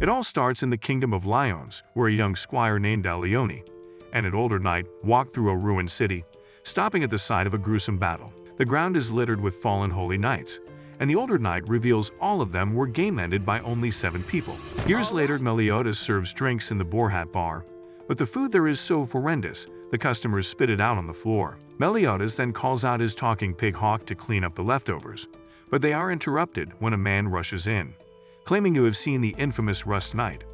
It all starts in the Kingdom of Lions, where a young squire named Leone and an older knight walk through a ruined city, stopping at the site of a gruesome battle. The ground is littered with fallen holy knights, and the older knight reveals all of them were game-ended by only 7 people. Years later, Meliodas serves drinks in the Boar Hat bar, but the food there is so horrendous, the customers spit it out on the floor. Meliodas then calls out his talking pig Hawk to clean up the leftovers, but they are interrupted when a man rushes in, claiming to have seen the infamous Rust Knight.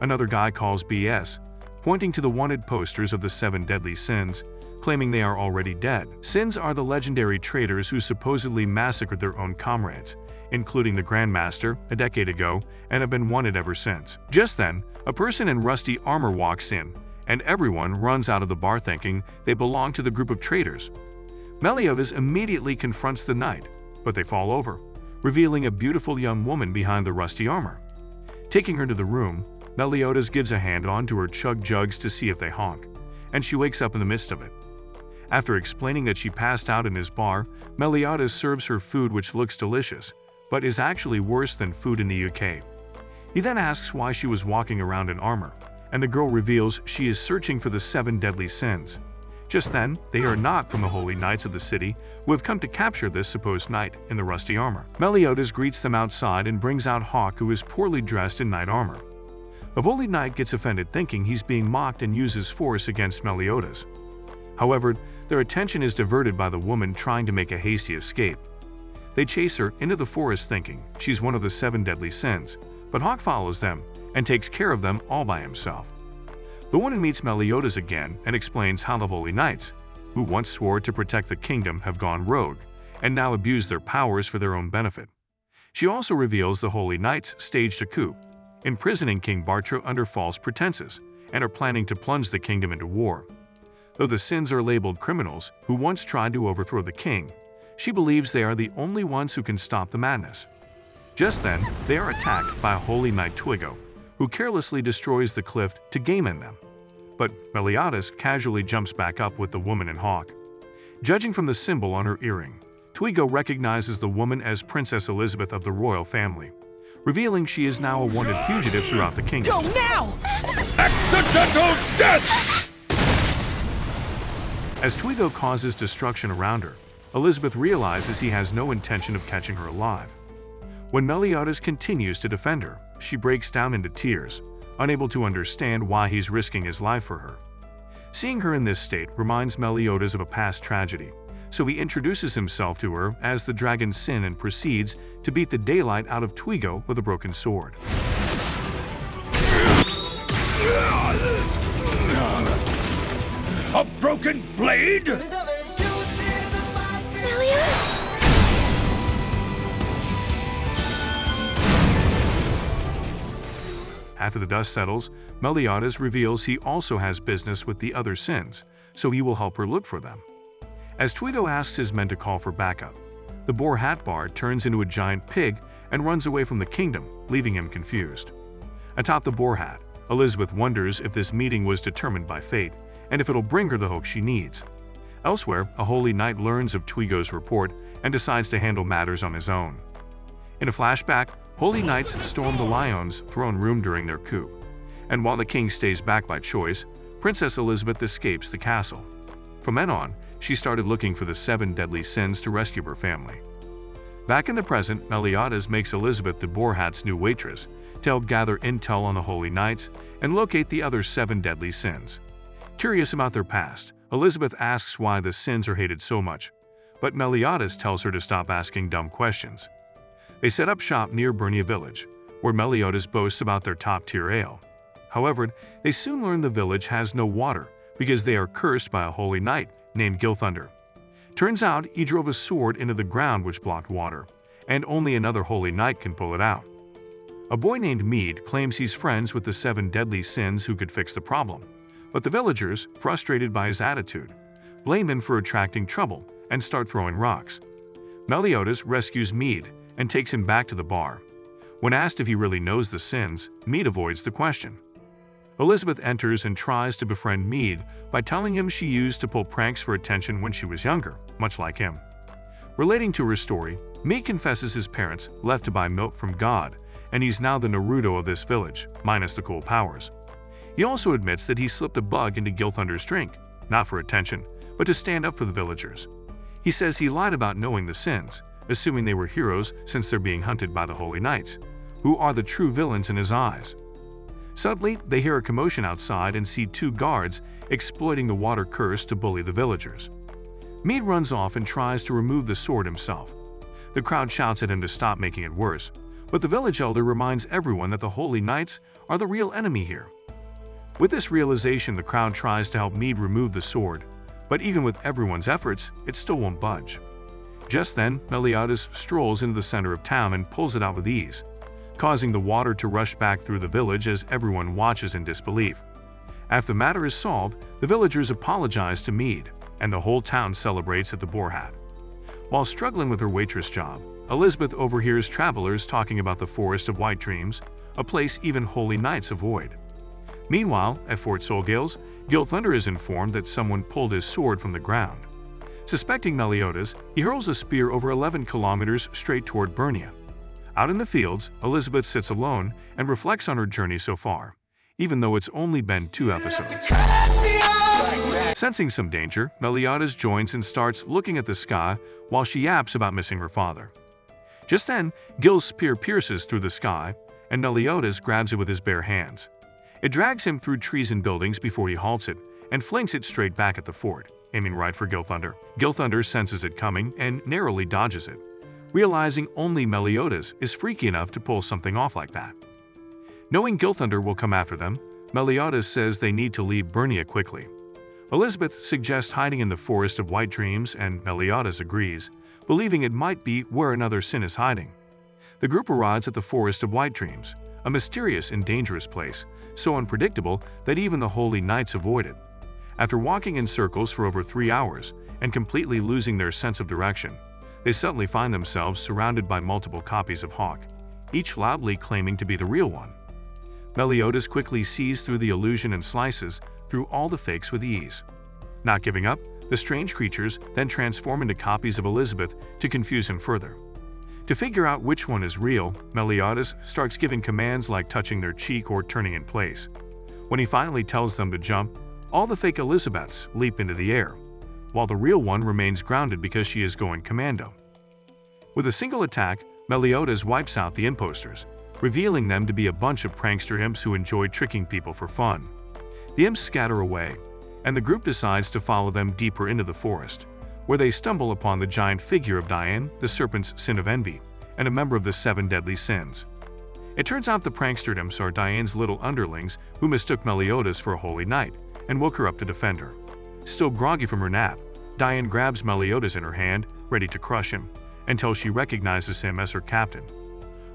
Another guy calls BS, pointing to the wanted posters of the 7 deadly sins, claiming they are already dead. Sins are the legendary traitors who supposedly massacred their own comrades, including the Grandmaster, a decade ago, and have been wanted ever since. Just then, a person in rusty armor walks in, and everyone runs out of the bar thinking they belong to the group of traitors. Meliodas immediately confronts the knight, but they fall over, revealing a beautiful young woman behind the rusty armor. Taking her to the room, Meliodas gives a hand on to her chug jugs to see if they honk, and she wakes up in the midst of it. After explaining that she passed out in his bar, Meliodas serves her food, which looks delicious, but is actually worse than food in the UK. He then asks why she was walking around in armor, and the girl reveals she is searching for the 7 deadly sins. Just then, they hear a knock from the holy knights of the city who have come to capture this supposed knight in the rusty armor. Meliodas greets them outside and brings out Hawk, who is poorly dressed in knight armor. The holy knight gets offended, thinking he's being mocked, and uses force against Meliodas. However, their attention is diverted by the woman trying to make a hasty escape. They chase her into the forest thinking she's one of the 7 deadly sins, but Hawk follows them and takes care of them all by himself. The woman meets Meliodas again and explains how the holy knights, who once swore to protect the kingdom, have gone rogue and now abuse their powers for their own benefit. She also reveals the holy knights staged a coup, imprisoning King Bartro under false pretenses, and are planning to plunge the kingdom into war. Though the sins are labeled criminals who once tried to overthrow the king, she believes they are the only ones who can stop the madness. Just then, they are attacked by a holy knight Twigo, who carelessly destroys the cliff to game end them. But Meliodas casually jumps back up with the woman and Hawk. Judging from the symbol on her earring, Twigo recognizes the woman as Princess Elizabeth of the royal family, revealing she is now a wanted fugitive throughout the kingdom. Go now! Accidental death! As Twigo causes destruction around her, Elizabeth realizes he has no intention of catching her alive. When Meliodas continues to defend her, she breaks down into tears, unable to understand why he's risking his life for her. Seeing her in this state reminds Meliodas of a past tragedy, so he introduces himself to her as the Dragon Sin and proceeds to beat the daylight out of Twigo with a broken sword. A broken blade? After the dust settles, Meliodas reveals he also has business with the other sins, so he will help her look for them. As Twigo asks his men to call for backup, the Boar Hat bar turns into a giant pig and runs away from the kingdom, leaving him confused. Atop the Boar Hat, Elizabeth wonders if this meeting was determined by fate, and if it'll bring her the hook she needs. Elsewhere, a holy knight learns of Twigo's report and decides to handle matters on his own. In a flashback, holy knights storm the Lion's throne room during their coup, and while the king stays back by choice, Princess Elizabeth escapes the castle. From then on, she started looking for the 7 deadly sins to rescue her family. Back in the present, Meliodas makes Elizabeth the Boar Hat's new waitress to help gather intel on the holy knights and locate the other 7 deadly sins. Curious about their past, Elizabeth asks why the sins are hated so much, but Meliodas tells her to stop asking dumb questions. They set up shop near Bernia village, where Meliodas boasts about their top-tier ale. However, they soon learn the village has no water because they are cursed by a holy knight named Gilthunder. Turns out he drove a sword into the ground which blocked water, and only another holy knight can pull it out. A boy named Mead claims he's friends with the 7 deadly sins who could fix the problem, but the villagers, frustrated by his attitude, blame him for attracting trouble and start throwing rocks. Meliodas rescues Mead and takes him back to the bar. When asked if he really knows the sins, Mead avoids the question. Elizabeth enters and tries to befriend Mead by telling him she used to pull pranks for attention when she was younger, much like him. Relating to her story, Mead confesses his parents left to buy milk from God and he's now the Naruto of this village, minus the cool powers. He also admits that he slipped a bug into Gilthunder's drink, not for attention, but to stand up for the villagers. He says he lied about knowing the sins, assuming they were heroes since they're being hunted by the Holy Knights, who are the true villains in his eyes. Suddenly, they hear a commotion outside and see two guards exploiting the water curse to bully the villagers. Mead runs off and tries to remove the sword himself. The crowd shouts at him to stop making it worse, but the village elder reminds everyone that the Holy Knights are the real enemy here. With this realization, the crowd tries to help Mead remove the sword, but even with everyone's efforts, it still won't budge. Just then, Meliodas strolls into the center of town and pulls it out with ease, causing the water to rush back through the village as everyone watches in disbelief. After the matter is solved, the villagers apologize to Mead, and the whole town celebrates at the Boar Hat. While struggling with her waitress job, Elizabeth overhears travelers talking about the Forest of White Dreams, a place even holy knights avoid. Meanwhile, at Fort Solgales, Gilthunder is informed that someone pulled his sword from the ground. Suspecting Meliodas, he hurls a spear over 11 kilometers straight toward Bernia. Out in the fields, Elizabeth sits alone and reflects on her journey so far, even though it's only been 2 episodes. Sensing some danger, Meliodas joins and starts looking at the sky while she yaps about missing her father. Just then, Gil's spear pierces through the sky, and Meliodas grabs it with his bare hands. It drags him through trees and buildings before he halts it and flings it straight back at the fort, aiming right for Gilthunder. Gilthunder senses it coming and narrowly dodges it, realizing only Meliodas is freaky enough to pull something off like that. Knowing Gilthunder will come after them, Meliodas says they need to leave Bernia quickly. Elizabeth suggests hiding in the Forest of White Dreams, and Meliodas agrees, believing it might be where another sin is hiding. The group arrives at the Forest of White Dreams, a mysterious and dangerous place, so unpredictable that even the Holy Knights avoid it. After walking in circles for over 3 hours and completely losing their sense of direction, they suddenly find themselves surrounded by multiple copies of Hawk, each loudly claiming to be the real one. Meliodas quickly sees through the illusion and slices through all the fakes with ease. Not giving up, the strange creatures then transform into copies of Elizabeth to confuse him further. To figure out which one is real, Meliodas starts giving commands like touching their cheek or turning in place. When he finally tells them to jump, all the fake Elizabeths leap into the air, while the real one remains grounded because she is going commando. With a single attack, Meliodas wipes out the imposters, revealing them to be a bunch of prankster imps who enjoy tricking people for fun. The imps scatter away, and the group decides to follow them deeper into the forest, where they stumble upon the giant figure of Diane, the serpent's sin of envy, and a member of the 7 deadly sins. It turns out the prankster imps are Diane's little underlings who mistook Meliodas for a holy knight and woke her up to defend her. Still groggy from her nap, Diane grabs Meliodas in her hand, ready to crush him, until she recognizes him as her captain.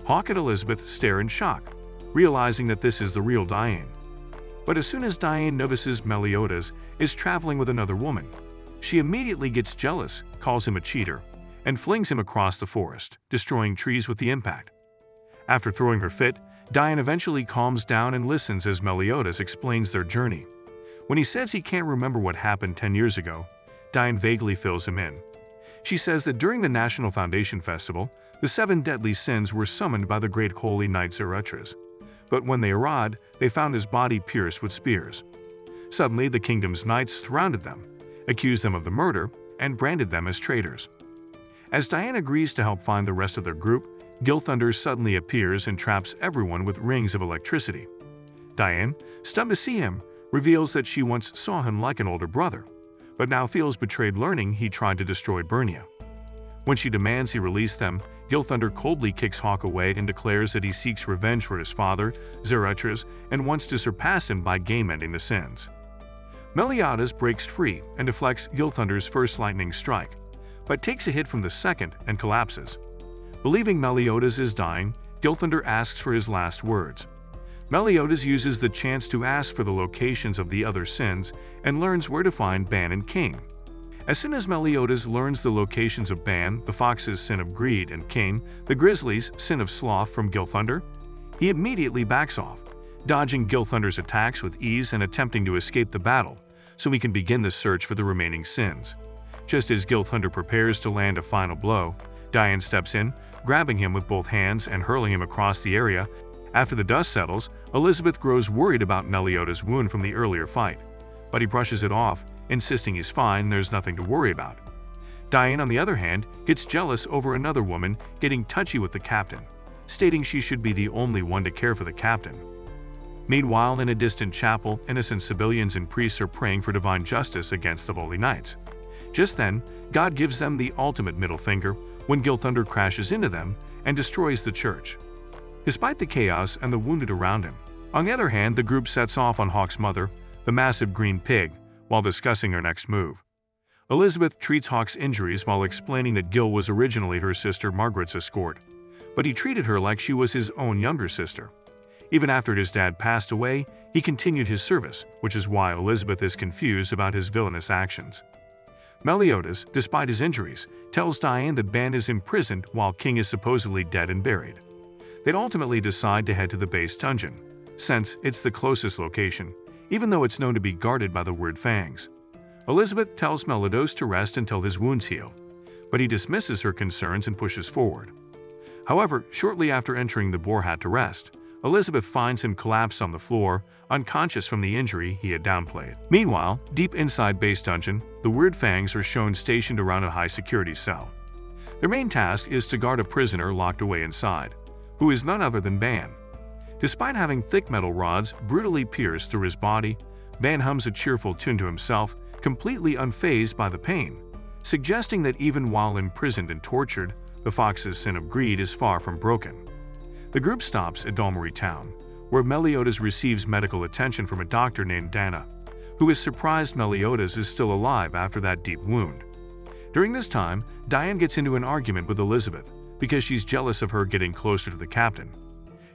Hawk and Elizabeth stare in shock, realizing that this is the real Diane. But as soon as Diane notices Meliodas is traveling with another woman, she immediately gets jealous, calls him a cheater, and flings him across the forest, destroying trees with the impact. After throwing her fit, Diane eventually calms down and listens as Meliodas explains their journey. When he says he can't remember what happened 10 years ago, Diane vaguely fills him in. She says that during the National Foundation Festival, the 7 deadly sins were summoned by the great holy knight Zarathustra. But when they arrived, they found his body pierced with spears. Suddenly, the kingdom's knights surrounded them, accused them of the murder, and branded them as traitors. As Diane agrees to help find the rest of their group, Gilthunder suddenly appears and traps everyone with rings of electricity. Diane, stunned to see him, reveals that she once saw him like an older brother, but now feels betrayed learning he tried to destroy Bernia. When she demands he release them, Gilthunder coldly kicks Hawk away and declares that he seeks revenge for his father, Zarathustra, and wants to surpass him by game-ending the sins. Meliodas breaks free and deflects Gilthunder's first lightning strike, but takes a hit from the second and collapses. Believing Meliodas is dying, Gilthunder asks for his last words. Meliodas uses the chance to ask for the locations of the other sins and learns where to find Ban and King. As soon as Meliodas learns the locations of Ban, the fox's sin of greed, and King, the grizzly's sin of sloth, from Gilthunder, he immediately backs off, dodging Gilthunder's attacks with ease and attempting to escape the battle, so he can begin the search for the remaining sins. Just as Gilthunder prepares to land a final blow, Diane steps in, grabbing him with both hands and hurling him across the area. After the dust settles, Elizabeth grows worried about Meliodas' wound from the earlier fight, but he brushes it off, insisting he's fine and there's nothing to worry about. Diane, on the other hand, gets jealous over another woman getting touchy with the captain, stating she should be the only one to care for the captain. Meanwhile, in a distant chapel, innocent civilians and priests are praying for divine justice against the holy knights. Just then, God gives them the ultimate middle finger when Gilthunder crashes into them and destroys the church, despite the chaos and the wounded around him. On the other hand, the group sets off on Hawk's mother, the massive green pig, while discussing her next move. Elizabeth treats Hawk's injuries while explaining that Gil was originally her sister Margaret's escort, but he treated her like she was his own younger sister. Even after his dad passed away, he continued his service, which is why Elizabeth is confused about his villainous actions. Meliodas, despite his injuries, tells Diane that Ban is imprisoned while King is supposedly dead and buried. They'd ultimately decide to head to the Baste dungeon, since it's the closest location, even though it's known to be guarded by the Word Fangs. Elizabeth tells Meliodas to rest until his wounds heal, but he dismisses her concerns and pushes forward. However, shortly after entering the boar hat to rest, Elizabeth finds him collapsed on the floor, unconscious from the injury he had downplayed. Meanwhile, deep inside Baste dungeon, the Word Fangs are shown stationed around a high-security cell. Their main task is to guard a prisoner locked away inside, who is none other than Ban. Despite having thick metal rods brutally pierced through his body, Ban hums a cheerful tune to himself, completely unfazed by the pain, suggesting that even while imprisoned and tortured, the fox's sin of greed is far from broken. The group stops at Dolmery town, where Meliodas receives medical attention from a doctor named Dana, who is surprised Meliodas is still alive after that deep wound. During this time, Diane gets into an argument with Elizabeth because she's jealous of her getting closer to the captain.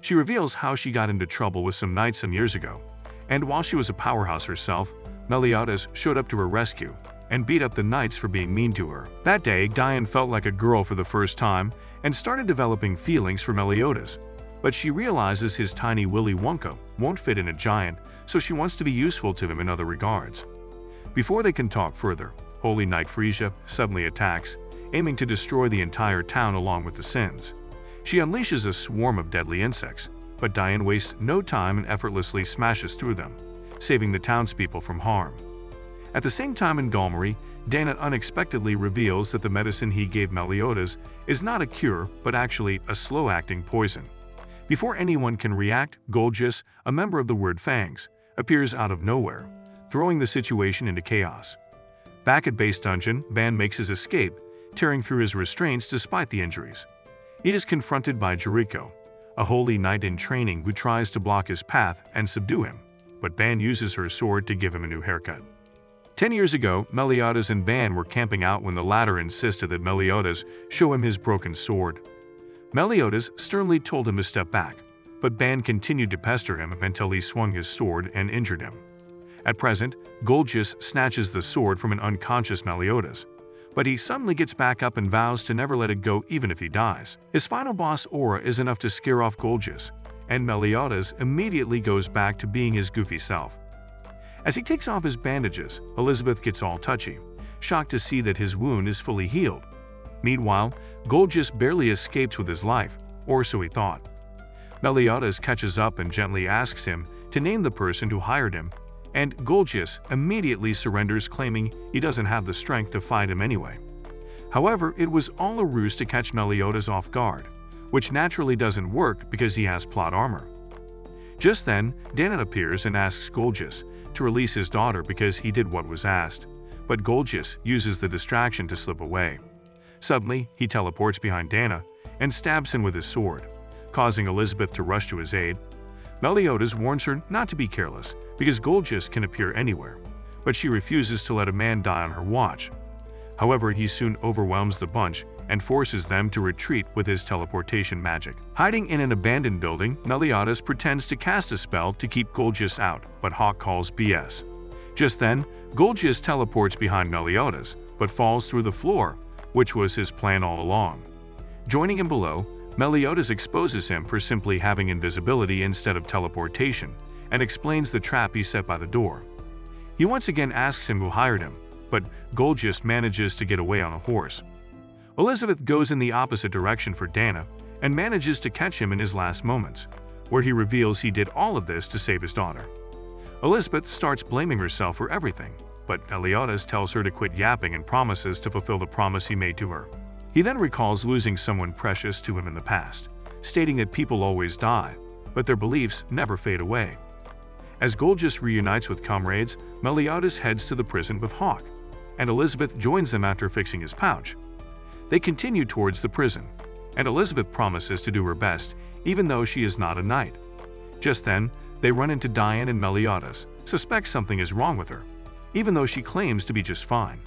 She reveals how she got into trouble with some knights some years ago, and while she was a powerhouse herself, Meliodas showed up to her rescue and beat up the knights for being mean to her. That day, Diane felt like a girl for the first time and started developing feelings for Meliodas, but she realizes his tiny Willy Wonka won't fit in a giant, so she wants to be useful to him in other regards. Before they can talk further, Holy Knight Frisia suddenly attacks, aiming to destroy the entire town along with the Sins. She unleashes a swarm of deadly insects, but Diane wastes no time and effortlessly smashes through them, saving the townspeople from harm. At the same time in Dolmery, Dana unexpectedly reveals that the medicine he gave Meliodas is not a cure but actually a slow-acting poison. Before anyone can react, Golgius, a member of the Word Fangs, appears out of nowhere, throwing the situation into chaos. Back at Baste dungeon, Ban makes his escape, tearing through his restraints despite the injuries. He is confronted by Jericho, a holy knight in training who tries to block his path and subdue him, but Ban uses her sword to give him a new haircut. 10 years ago, Meliodas and Ban were camping out when the latter insisted that Meliodas show him his broken sword. Meliodas sternly told him to step back, but Ban continued to pester him until he swung his sword and injured him. At present, Golgius snatches the sword from an unconscious Meliodas, but he suddenly gets back up and vows to never let it go even if he dies. His final boss aura is enough to scare off Golgius, and Meliodas immediately goes back to being his goofy self. As he takes off his bandages, Elizabeth gets all touchy, shocked to see that his wound is fully healed. Meanwhile, Golgius barely escapes with his life, or so he thought. Meliodas catches up and gently asks him to name the person who hired him, and Golgius immediately surrenders, claiming he doesn't have the strength to fight him anyway. However, it was all a ruse to catch Meliodas off guard, which naturally doesn't work because he has plot armor. Just then, Dana appears and asks Golgius to release his daughter because he did what was asked, but Golgius uses the distraction to slip away. Suddenly, he teleports behind Dana and stabs him with his sword, causing Elizabeth to rush to his aid. Meliodas warns her not to be careless because Golgius can appear anywhere, but she refuses to let a man die on her watch. However, he soon overwhelms the bunch and forces them to retreat with his teleportation magic. Hiding in an abandoned building, Meliodas pretends to cast a spell to keep Golgius out, but Hawk calls BS. Just then, Golgius teleports behind Meliodas, but falls through the floor, which was his plan all along. Joining him below, Meliodas exposes him for simply having invisibility instead of teleportation, and explains the trap he set by the door. He once again asks him who hired him, but Golgius manages to get away on a horse. Elizabeth goes in the opposite direction for Dana and manages to catch him in his last moments, where he reveals he did all of this to save his daughter. Elizabeth starts blaming herself for everything, but Meliodas tells her to quit yapping and promises to fulfill the promise he made to her. He then recalls losing someone precious to him in the past, stating that people always die, but their beliefs never fade away. As Golgius reunites with comrades, Meliodas heads to the prison with Hawk, and Elizabeth joins them after fixing his pouch. They continue towards the prison, and Elizabeth promises to do her best, even though she is not a knight. Just then, they run into Diane, and Meliodas suspects something is wrong with her, even though she claims to be just fine.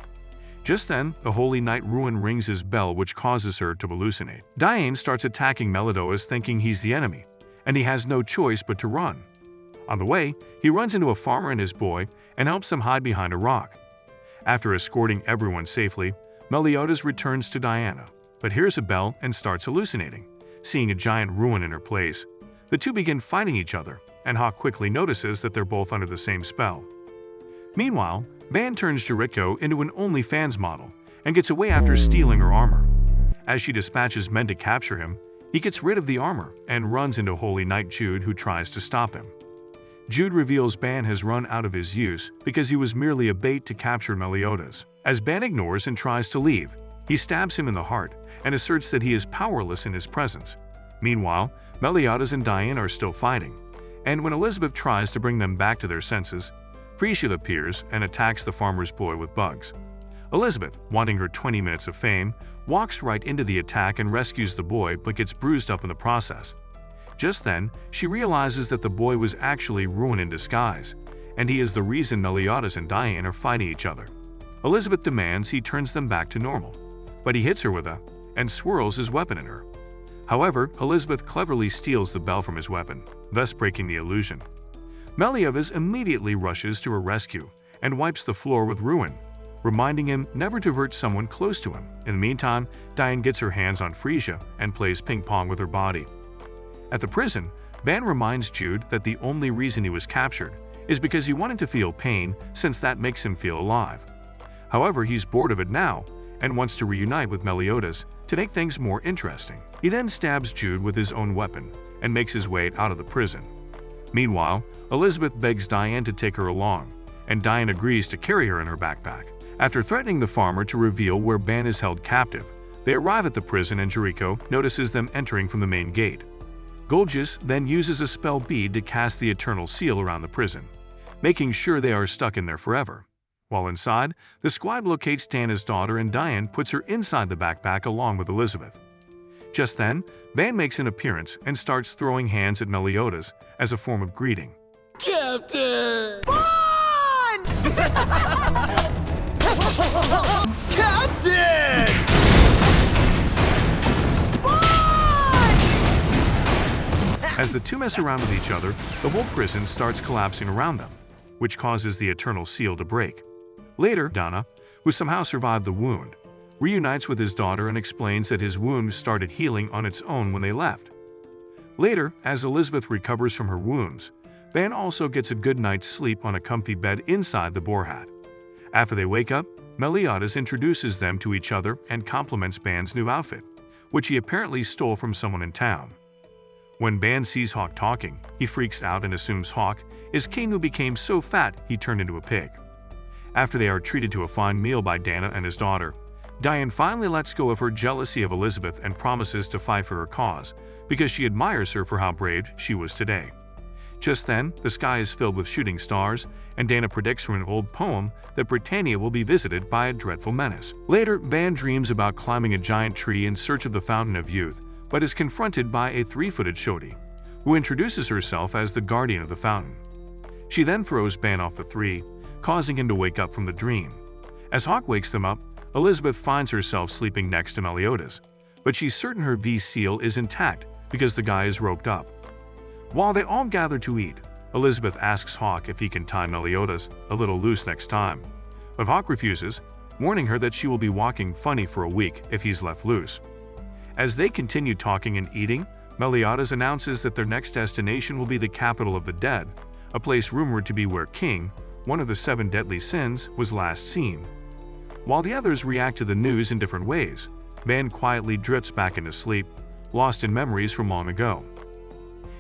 Just then, the Holy Knight Ruin rings his bell, which causes her to hallucinate. Diane starts attacking Meliodas, thinking he's the enemy, and he has no choice but to run. On the way, he runs into a farmer and his boy and helps them hide behind a rock. After escorting everyone safely, Meliodas returns to Diana, but hears a bell and starts hallucinating, seeing a giant ruin in her place. The two begin fighting each other, and Hawk quickly notices that they're both under the same spell. Meanwhile, Van turns Jericho into an OnlyFans model and gets away after stealing her armor. As she dispatches men to capture him, he gets rid of the armor and runs into Holy Knight Jude, who tries to stop him. Jude reveals Ban has run out of his use because he was merely a bait to capture Meliodas. As Ban ignores and tries to leave, he stabs him in the heart and asserts that he is powerless in his presence. Meanwhile, Meliodas and Diane are still fighting, and when Elizabeth tries to bring them back to their senses, Frisia appears and attacks the farmer's boy with bugs. Elizabeth, wanting her 20 minutes of fame, walks right into the attack and rescues the boy, but gets bruised up in the process. Just then, she realizes that the boy was actually Ruin in disguise, and he is the reason Meliodas and Diane are fighting each other. Elizabeth demands he turns them back to normal, but he hits her with a and swirls his weapon at her. However, Elizabeth cleverly steals the bell from his weapon, thus breaking the illusion. Meliodas immediately rushes to her rescue and wipes the floor with Ruin, reminding him never to hurt someone close to him. In the meantime, Diane gets her hands on Frisia and plays ping pong with her body. At the prison, Ban reminds Jude that the only reason he was captured is because he wanted to feel pain, since that makes him feel alive. However, he's bored of it now and wants to reunite with Meliodas to make things more interesting. He then stabs Jude with his own weapon and makes his way out of the prison. Meanwhile, Elizabeth begs Diane to take her along, and Diane agrees to carry her in her backpack. After threatening the farmer to reveal where Ban is held captive, they arrive at the prison and Jericho notices them entering from the main gate. Golgius then uses a spell bead to cast the eternal seal around the prison, making sure they are stuck in there forever. While inside, the squad locates Dana's daughter and Diane puts her inside the backpack along with Elizabeth. Just then, Van makes an appearance and starts throwing hands at Meliodas as a form of greeting. Captain! Run! Captain! As the two mess around with each other, the whole prison starts collapsing around them, which causes the eternal seal to break. Later, Dana, who somehow survived the wound, reunites with his daughter and explains that his wound started healing on its own when they left. Later, as Elizabeth recovers from her wounds, Van also gets a good night's sleep on a comfy bed inside the boar hat. After they wake up, Meliodas introduces them to each other and compliments Ban's new outfit, which he apparently stole from someone in town. When Ban sees Hawk talking, he freaks out and assumes Hawk is King, who became so fat he turned into a pig. After they are treated to a fine meal by Dana and his daughter, Diane finally lets go of her jealousy of Elizabeth and promises to fight for her cause because she admires her for how brave she was today. Just then, the sky is filled with shooting stars, and Dana predicts from an old poem that Britannia will be visited by a dreadful menace. Later, Van dreams about climbing a giant tree in search of the Fountain of Youth, but is confronted by a 3-footed Shodi, who introduces herself as the guardian of the fountain. She then throws Ban off the tree, causing him to wake up from the dream. As Hawk wakes them up, Elizabeth finds herself sleeping next to Meliodas, but she's certain her V-seal is intact because the guy is roped up. While they all gather to eat, Elizabeth asks Hawk if he can tie Meliodas a little loose next time, but Hawk refuses, warning her that she will be walking funny for a week if he's left loose. As they continue talking and eating, Meliodas announces that their next destination will be the capital of the dead, a place rumored to be where King, one of the 7 deadly sins, was last seen. While the others react to the news in different ways, Ban quietly drifts back into sleep, lost in memories from long ago.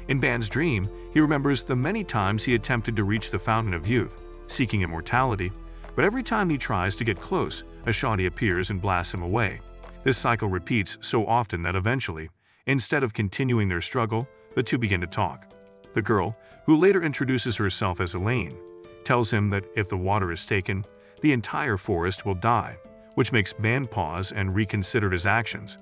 In Ban's dream, he remembers the many times he attempted to reach the Fountain of Youth, seeking immortality, but every time he tries to get close, a shoddy appears and blasts him away. This cycle repeats so often that eventually, instead of continuing their struggle, the two begin to talk. The girl, who later introduces herself as Elaine, tells him that if the water is taken, the entire forest will die, which makes Ban pause and reconsider his actions.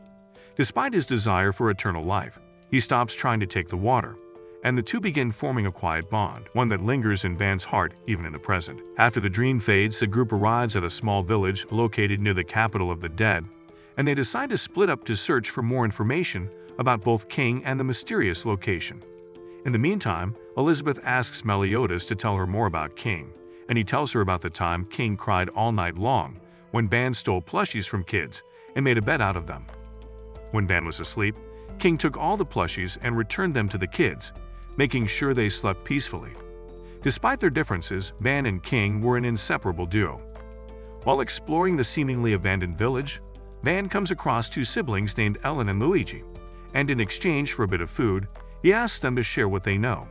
Despite his desire for eternal life, he stops trying to take the water, and the two begin forming a quiet bond, one that lingers in Ban's heart even in the present. After the dream fades, the group arrives at a small village located near the capital of the dead, and they decide to split up to search for more information about both King and the mysterious location. In the meantime, Elizabeth asks Meliodas to tell her more about King, and he tells her about the time King cried all night long when Ban stole plushies from kids and made a bed out of them. When Ban was asleep, King took all the plushies and returned them to the kids, making sure they slept peacefully. Despite their differences, Ban and King were an inseparable duo. While exploring the seemingly abandoned village, Ban comes across two siblings named Ellen and Luigi, and in exchange for a bit of food, he asks them to share what they know.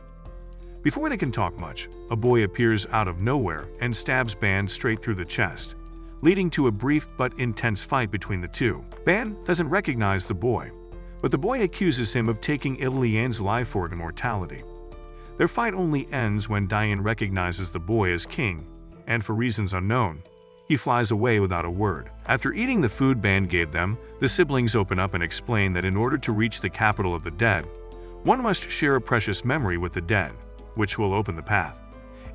Before they can talk much, a boy appears out of nowhere and stabs Ban straight through the chest, leading to a brief but intense fight between the two. Ban doesn't recognize the boy, but the boy accuses him of taking Iliane's life for immortality. Their fight only ends when Diane recognizes the boy as King, and for reasons unknown, he flies away without a word. After eating the food Ban gave them, the siblings open up and explain that in order to reach the capital of the dead, one must share a precious memory with the dead, which will open the path.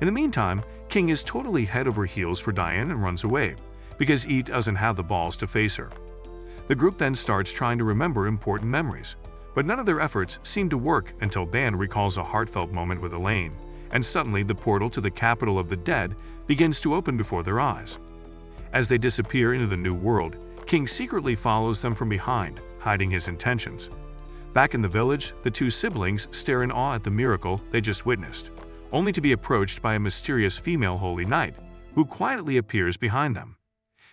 In the meantime, King is totally head over heels for Diane and runs away, because he doesn't have the balls to face her. The group then starts trying to remember important memories, but none of their efforts seem to work until Ban recalls a heartfelt moment with Elaine, and suddenly the portal to the capital of the dead begins to open before their eyes. As they disappear into the new world, King secretly follows them from behind, hiding his intentions. Back in the village, the two siblings stare in awe at the miracle they just witnessed, only to be approached by a mysterious female holy knight, who quietly appears behind them,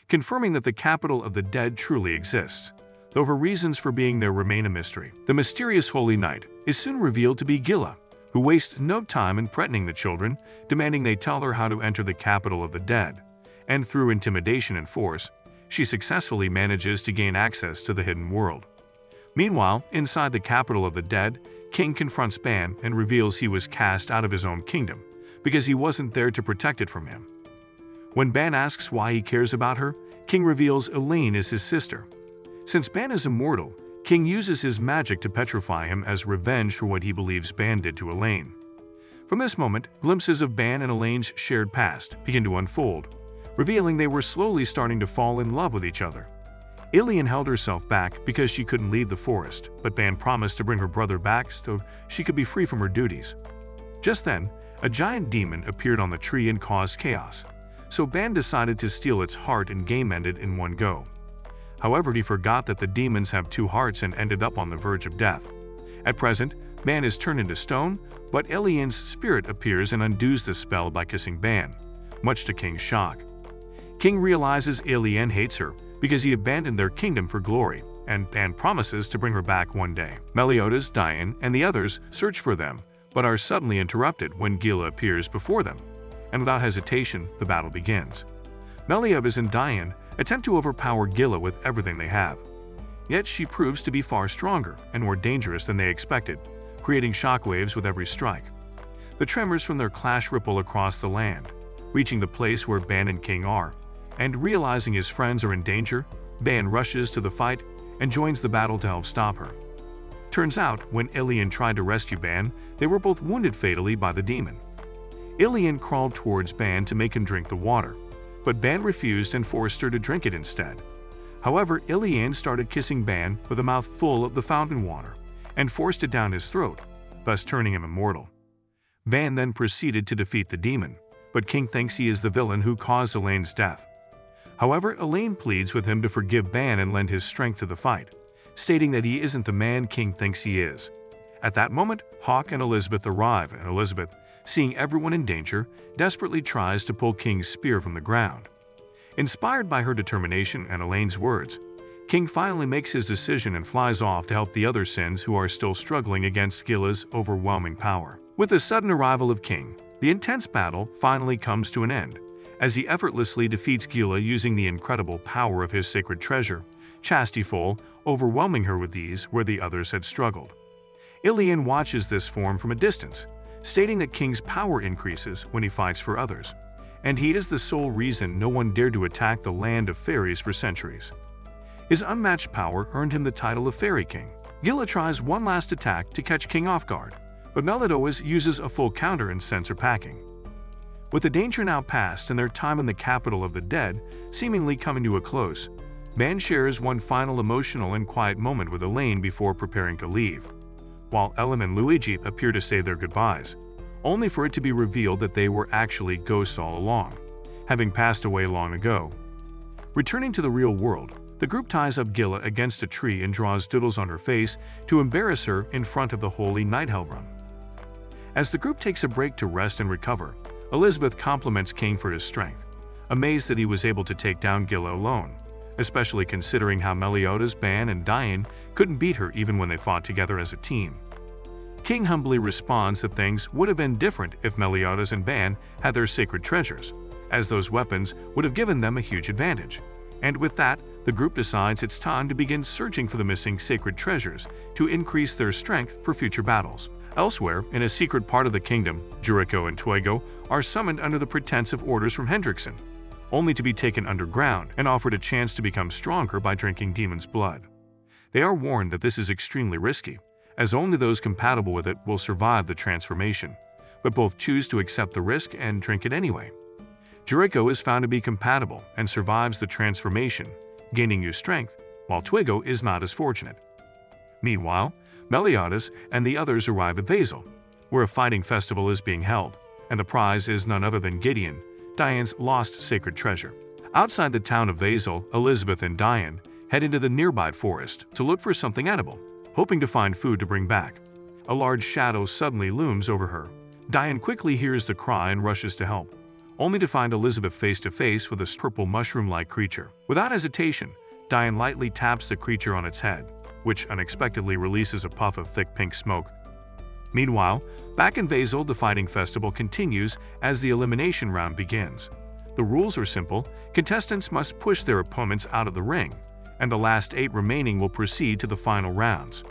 confirming that the capital of the dead truly exists, though her reasons for being there remain a mystery. The mysterious holy knight is soon revealed to be Gila, who wastes no time in threatening the children, demanding they tell her how to enter the capital of the dead, and through intimidation and force, she successfully manages to gain access to the hidden world. Meanwhile, inside the capital of the dead, King confronts Ban and reveals he was cast out of his own kingdom because he wasn't there to protect it from him. When Ban asks why he cares about her, King reveals Elaine is his sister. Since Ban is immortal, King uses his magic to petrify him as revenge for what he believes Ban did to Elaine. From this moment, glimpses of Ban and Elaine's shared past begin to unfold, revealing they were slowly starting to fall in love with each other. Iliane held herself back because she couldn't leave the forest, but Ban promised to bring her brother back so she could be free from her duties. Just then, a giant demon appeared on the tree and caused chaos, so Ban decided to steal its heart and game ended in one go. However, he forgot that the demons have two hearts and ended up on the verge of death. At present, Ban is turned into stone, but Iliane's spirit appears and undoes the spell by kissing Ban, much to King's shock. King realizes Iliane hates her because he abandoned their kingdom for glory, and Ban promises to bring her back one day. Meliodas, Diane, and the others search for them, but are suddenly interrupted when Gila appears before them, and without hesitation, the battle begins. Meliodas and Diane attempt to overpower Gila with everything they have, yet she proves to be far stronger and more dangerous than they expected, creating shockwaves with every strike. The tremors from their clash ripple across the land, reaching the place where Ban and King are, and realizing his friends are in danger, Ban rushes to the fight and joins the battle to help stop her. Turns out, when Iliane tried to rescue Ban, they were both wounded fatally by the demon. Iliane crawled towards Ban to make him drink the water, but Ban refused and forced her to drink it instead. However, Iliane started kissing Ban with a mouth full of the fountain water and forced it down his throat, thus turning him immortal. Ban then proceeded to defeat the demon, but King thinks he is the villain who caused Elaine's death. However, Elaine pleads with him to forgive Ban and lend his strength to the fight, stating that he isn't the man King thinks he is. At that moment, Hawk and Elizabeth arrive, and Elizabeth, seeing everyone in danger, desperately tries to pull King's spear from the ground. Inspired by her determination and Elaine's words, King finally makes his decision and flies off to help the other sins who are still struggling against Gila's overwhelming power. With the sudden arrival of King, the intense battle finally comes to an end, as he effortlessly defeats Gila using the incredible power of his sacred treasure, Chastieful, overwhelming her with ease where the others had struggled. Ilian watches this form from a distance, stating that King's power increases when he fights for others, and he is the sole reason no one dared to attack the land of fairies for centuries. His unmatched power earned him the title of Fairy King. Gila tries one last attack to catch King off guard, but Meliodas uses a full counter and sends her packing. With the danger now past and their time in the capital of the dead seemingly coming to a close, Ban shares one final emotional and quiet moment with Elaine before preparing to leave, while Ellen and Luigi appear to say their goodbyes, only for it to be revealed that they were actually ghosts all along, having passed away long ago. Returning to the real world, the group ties up Gila against a tree and draws doodles on her face to embarrass her in front of the holy knight Hellbram. As the group takes a break to rest and recover, Elizabeth compliments King for his strength, amazed that he was able to take down Gila alone, especially considering how Meliodas, Ban, and Diane couldn't beat her even when they fought together as a team. King humbly responds that things would have been different if Meliodas and Ban had their sacred treasures, as those weapons would have given them a huge advantage. And with that, the group decides it's time to begin searching for the missing sacred treasures to increase their strength for future battles. Elsewhere, in a secret part of the kingdom, Jericho and Twego are summoned under the pretense of orders from Hendrickson, only to be taken underground and offered a chance to become stronger by drinking demon's blood. They are warned that this is extremely risky, as only those compatible with it will survive the transformation, but both choose to accept the risk and drink it anyway. Jericho is found to be compatible and survives the transformation, gaining new strength, while Twego is not as fortunate. Meanwhile, Meliodas and the others arrive at Vasil, where a fighting festival is being held, and the prize is none other than Gideon, Diane's lost sacred treasure. Outside the town of Vasil, Elizabeth and Diane head into the nearby forest to look for something edible, hoping to find food to bring back. A large shadow suddenly looms over her. Diane quickly hears the cry and rushes to help, only to find Elizabeth face to face with a purple mushroom-like creature. Without hesitation, Diane lightly taps the creature on its head, which unexpectedly releases a puff of thick pink smoke. Meanwhile, back in Vasil, the fighting festival continues as the elimination round begins. The rules are simple: contestants must push their opponents out of the ring, and the last 8 remaining will proceed to the final rounds.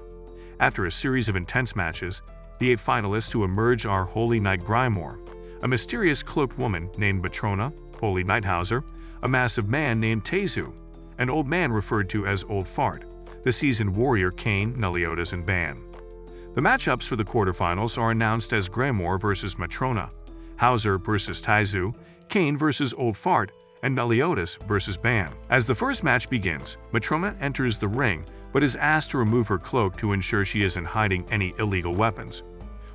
After a series of intense matches, the 8 finalists who emerge are Holy Knight Grymore, a mysterious cloaked woman named Matrona, Holy Knight Hauser, a massive man named Tezu, an old man referred to as Old Fart, the seasoned warrior Kane, Meliodas, and Ban. The matchups for the quarterfinals are announced as Grymore versus Matrona, Hauser versus Tezu, Kane versus Old Fart, and Meliodas versus Ban. As the first match begins, Matrona enters the ring but is asked to remove her cloak to ensure she isn't hiding any illegal weapons.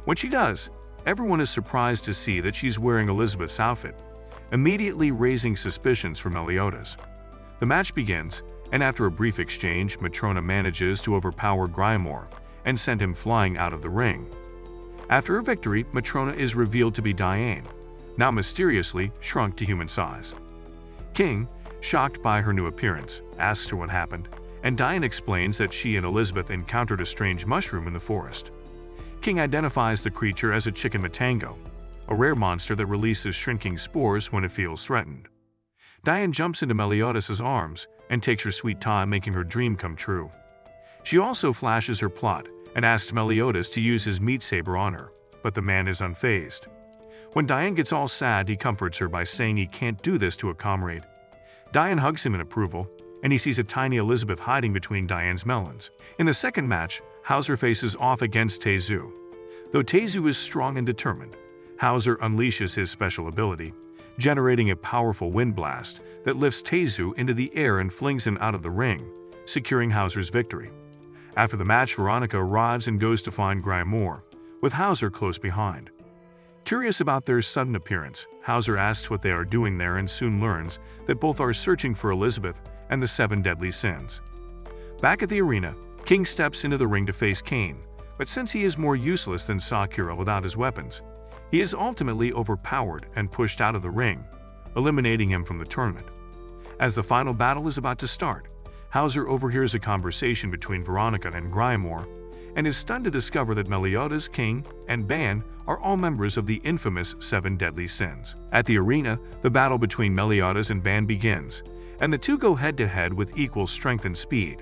When she does, everyone is surprised to see that she's wearing Elizabeth's outfit, immediately raising suspicions for Meliodas. The match begins, and after a brief exchange, Matrona manages to overpower Grymore and send him flying out of the ring. After her victory, Matrona is revealed to be Diane, now mysteriously shrunk to human size. King, shocked by her new appearance, asks her what happened, and Diane explains that she and Elizabeth encountered a strange mushroom in the forest. King identifies the creature as a chicken matango, a rare monster that releases shrinking spores when it feels threatened. Diane jumps into Meliodas' arms and takes her sweet time making her dream come true. She also flashes her plot and asks Meliodas to use his meat saber on her, but the man is unfazed. When Diane gets all sad, he comforts her by saying he can't do this to a comrade. Diane hugs him in approval, and he sees a tiny Elizabeth hiding between Diane's melons. In the second match, Hauser faces off against Tezu. Though Tezu is strong and determined, Hauser unleashes his special ability, generating a powerful wind blast that lifts Tezu into the air and flings him out of the ring, securing Hauser's victory. After the match, Veronica arrives and goes to find Grymore, with Hauser close behind. Curious about their sudden appearance, Hauser asks what they are doing there and soon learns that both are searching for Elizabeth and the 7 deadly sins. Back at the arena, King steps into the ring to face Kane, but since he is more useless than Sakura without his weapons, he is ultimately overpowered and pushed out of the ring, eliminating him from the tournament. As the final battle is about to start, Gowther overhears a conversation between Veronica and Grimoire, and is stunned to discover that Meliodas, King, and Ban are all members of the infamous 7 Deadly Sins. At the arena, the battle between Meliodas and Ban begins, and the two go head-to-head with equal strength and speed,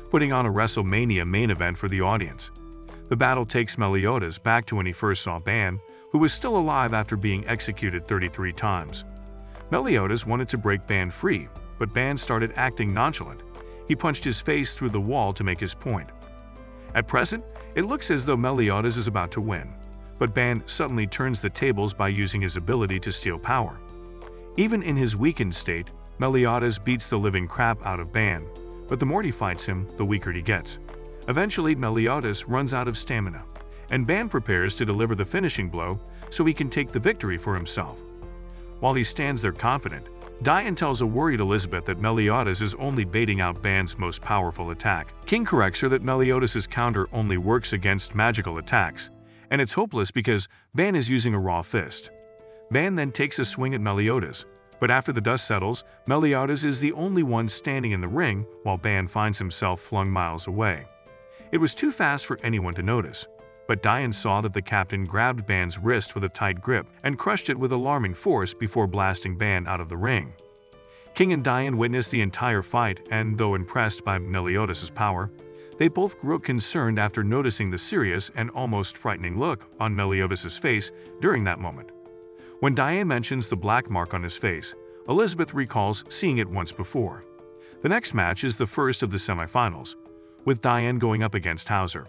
putting on a WrestleMania main event for the audience. The battle takes Meliodas back to when he first saw Ban, who was still alive after being executed 33 times. Meliodas wanted to break Ban free, but Ban started acting nonchalant. He punched his face through the wall to make his point. At present, it looks as though Meliodas is about to win, but Ban suddenly turns the tables by using his ability to steal power. Even in his weakened state, Meliodas beats the living crap out of Ban, but the more he fights him, the weaker he gets. Eventually, Meliodas runs out of stamina, and Ban prepares to deliver the finishing blow so he can take the victory for himself. While he stands there confident, Diane tells a worried Elizabeth that Meliodas is only baiting out Ban's most powerful attack. King corrects her that Meliodas' counter only works against magical attacks, and it's hopeless because Ban is using a raw fist. Ban then takes a swing at Meliodas, but after the dust settles, Meliodas is the only one standing in the ring while Ban finds himself flung miles away. It was too fast for anyone to notice, but Diane saw that the captain grabbed Ban's wrist with a tight grip and crushed it with alarming force before blasting Ban out of the ring. King and Diane witnessed the entire fight, and though impressed by Meliodas' power, they both grew concerned after noticing the serious and almost frightening look on Meliodas' face during that moment. When Diane mentions the black mark on his face, Elizabeth recalls seeing it once before. The next match is the first of the semifinals, with Diane going up against Gowther.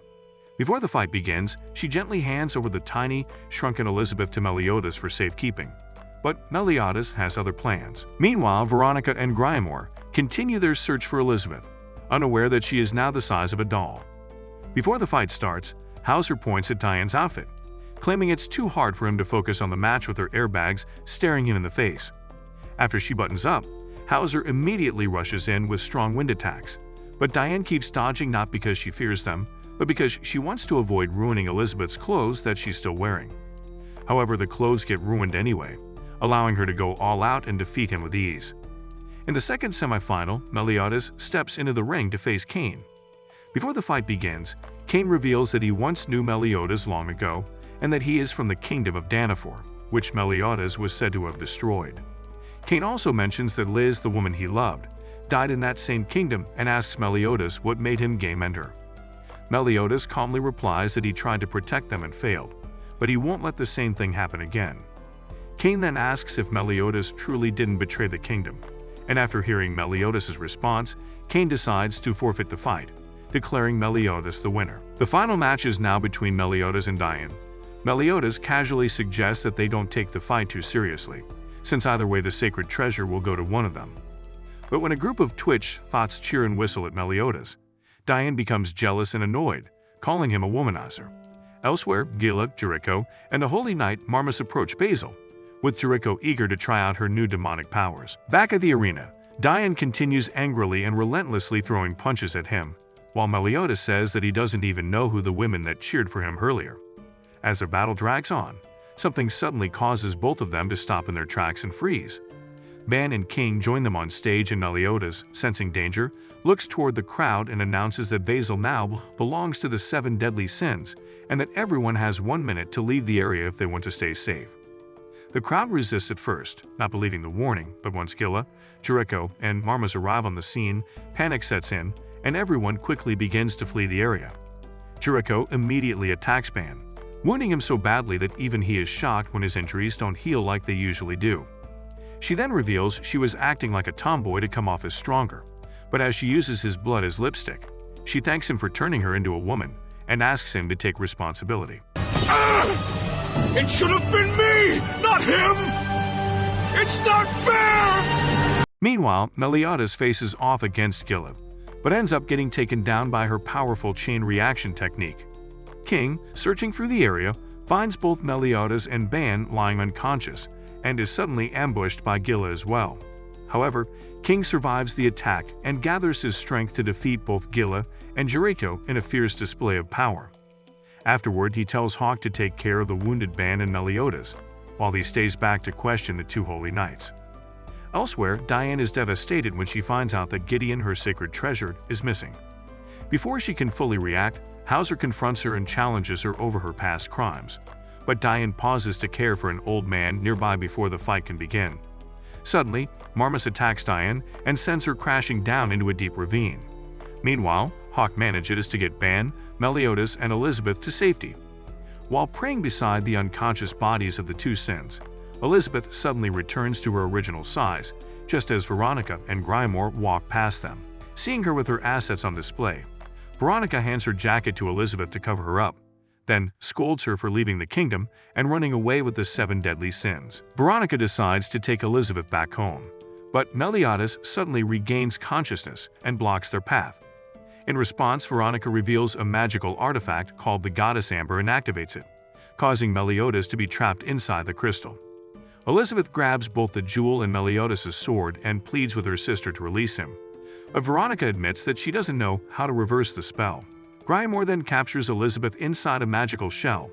Before the fight begins, she gently hands over the tiny, shrunken Elizabeth to Meliodas for safekeeping. But Meliodas has other plans. Meanwhile, Veronica and Grimoire continue their search for Elizabeth, unaware that she is now the size of a doll. Before the fight starts, Gowther points at Diane's outfit, claiming it's too hard for him to focus on the match with her airbags staring him in the face. After she buttons up, Gowther immediately rushes in with strong wind attacks, but Diane keeps dodging not because she fears them, but because she wants to avoid ruining Elizabeth's clothes that she's still wearing. However, the clothes get ruined anyway, allowing her to go all out and defeat him with ease. In the second semifinal, Meliodas steps into the ring to face Cain. Before the fight begins, Cain reveals that he once knew Meliodas long ago, and that he is from the kingdom of Danafor, which Meliodas was said to have destroyed. Cain also mentions that Liz, the woman he loved, died in that same kingdom and asks Meliodas what made him game ender. Meliodas calmly replies that he tried to protect them and failed, but he won't let the same thing happen again. Cain then asks if Meliodas truly didn't betray the kingdom, and after hearing Meliodas' response, Cain decides to forfeit the fight, declaring Meliodas the winner. The final match is now between Meliodas and Diane. Meliodas casually suggests that they don't take the fight too seriously, since either way the sacred treasure will go to one of them. But when a group of Twitch thoughts cheer and whistle at Meliodas, Diane becomes jealous and annoyed, calling him a womanizer. Elsewhere, Gila, Jericho, and the Holy Knight Marmus approach Basil, with Jericho eager to try out her new demonic powers. Back at the arena, Diane continues angrily and relentlessly throwing punches at him, while Meliodas says that he doesn't even know who the women that cheered for him earlier. As their battle drags on, something suddenly causes both of them to stop in their tracks and freeze. Ban and King join them on stage, and Meliodas, sensing danger, looks toward the crowd and announces that Vasil now belongs to the 7 deadly sins and that everyone has 1 minute to leave the area if they want to stay safe. The crowd resists at first, not believing the warning, but once Gila, Jericho, and Marmus arrive on the scene, panic sets in, and everyone quickly begins to flee the area. Jericho immediately attacks Ban, wounding him so badly that even he is shocked when his injuries don't heal like they usually do. She then reveals she was acting like a tomboy to come off as stronger, but as she uses his blood as lipstick, she thanks him for turning her into a woman and asks him to take responsibility. It should have been me, not him! It's not fair! Meanwhile, Meliodas faces off against Gila, but ends up getting taken down by her powerful chain reaction technique. King, searching through the area, finds both Meliodas and Ban lying unconscious, and is suddenly ambushed by Gila as well. However, King survives the attack and gathers his strength to defeat both Gila and Jericho in a fierce display of power. Afterward, he tells Hawk to take care of the wounded Ban and Meliodas, while he stays back to question the 2 holy knights. Elsewhere, Diane is devastated when she finds out that Gideon, her sacred treasure, is missing. Before she can fully react, Hauser confronts her and challenges her over her past crimes. But Diane pauses to care for an old man nearby before the fight can begin. Suddenly, Marmus attacks Diane and sends her crashing down into a deep ravine. Meanwhile, Hawk manages to get Ban, Meliodas, and Elizabeth to safety. While praying beside the unconscious bodies of the two sins, Elizabeth suddenly returns to her original size, just as Veronica and Grymore walk past them. Seeing her with her assets on display, Veronica hands her jacket to Elizabeth to cover her up, then scolds her for leaving the kingdom and running away with the 7 deadly sins. Veronica decides to take Elizabeth back home, but Meliodas suddenly regains consciousness and blocks their path. In response, Veronica reveals a magical artifact called the Goddess Amber and activates it, causing Meliodas to be trapped inside the crystal. Elizabeth grabs both the jewel and Meliodas' sword and pleads with her sister to release him, but Veronica admits that she doesn't know how to reverse the spell. Grymore then captures Elizabeth inside a magical shell,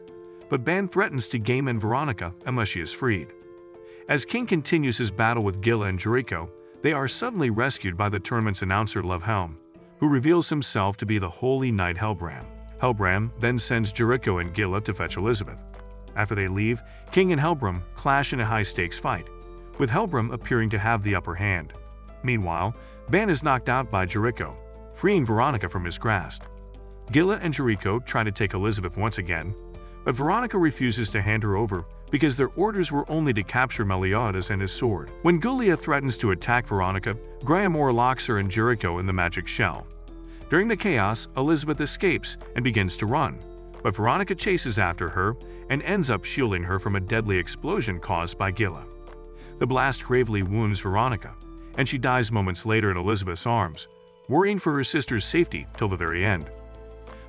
but Ban threatens to game in Veronica unless she is freed. As King continues his battle with Gila and Jericho, they are suddenly rescued by the tournament's announcer Hellbram, who reveals himself to be the Holy Knight Hellbram. Hellbram then sends Jericho and Gila to fetch Elizabeth. After they leave, King and Hellbram clash in a high-stakes fight, with Hellbram appearing to have the upper hand. Meanwhile, Ban is knocked out by Jericho, freeing Veronica from his grasp. Gila and Jericho try to take Elizabeth once again, but Veronica refuses to hand her over because their orders were only to capture Meliodas and his sword. When Gila threatens to attack Veronica, Grymore locks her and Jericho in the magic shell. During the chaos, Elizabeth escapes and begins to run, but Veronica chases after her and ends up shielding her from a deadly explosion caused by Gila. The blast gravely wounds Veronica, and she dies moments later in Elizabeth's arms, worrying for her sister's safety till the very end.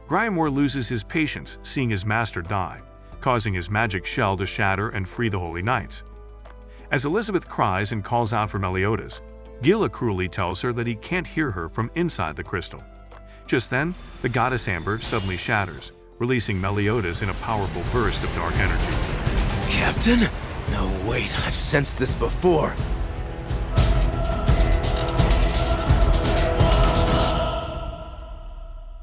Grymore loses his patience seeing his master die, causing his magic shell to shatter and free the Holy Knights. As Elizabeth cries and calls out for Meliodas, Gila cruelly tells her that he can't hear her from inside the crystal. Just then, the Goddess Amber suddenly shatters, releasing Meliodas in a powerful burst of dark energy. Captain? No, wait, I've sensed this before.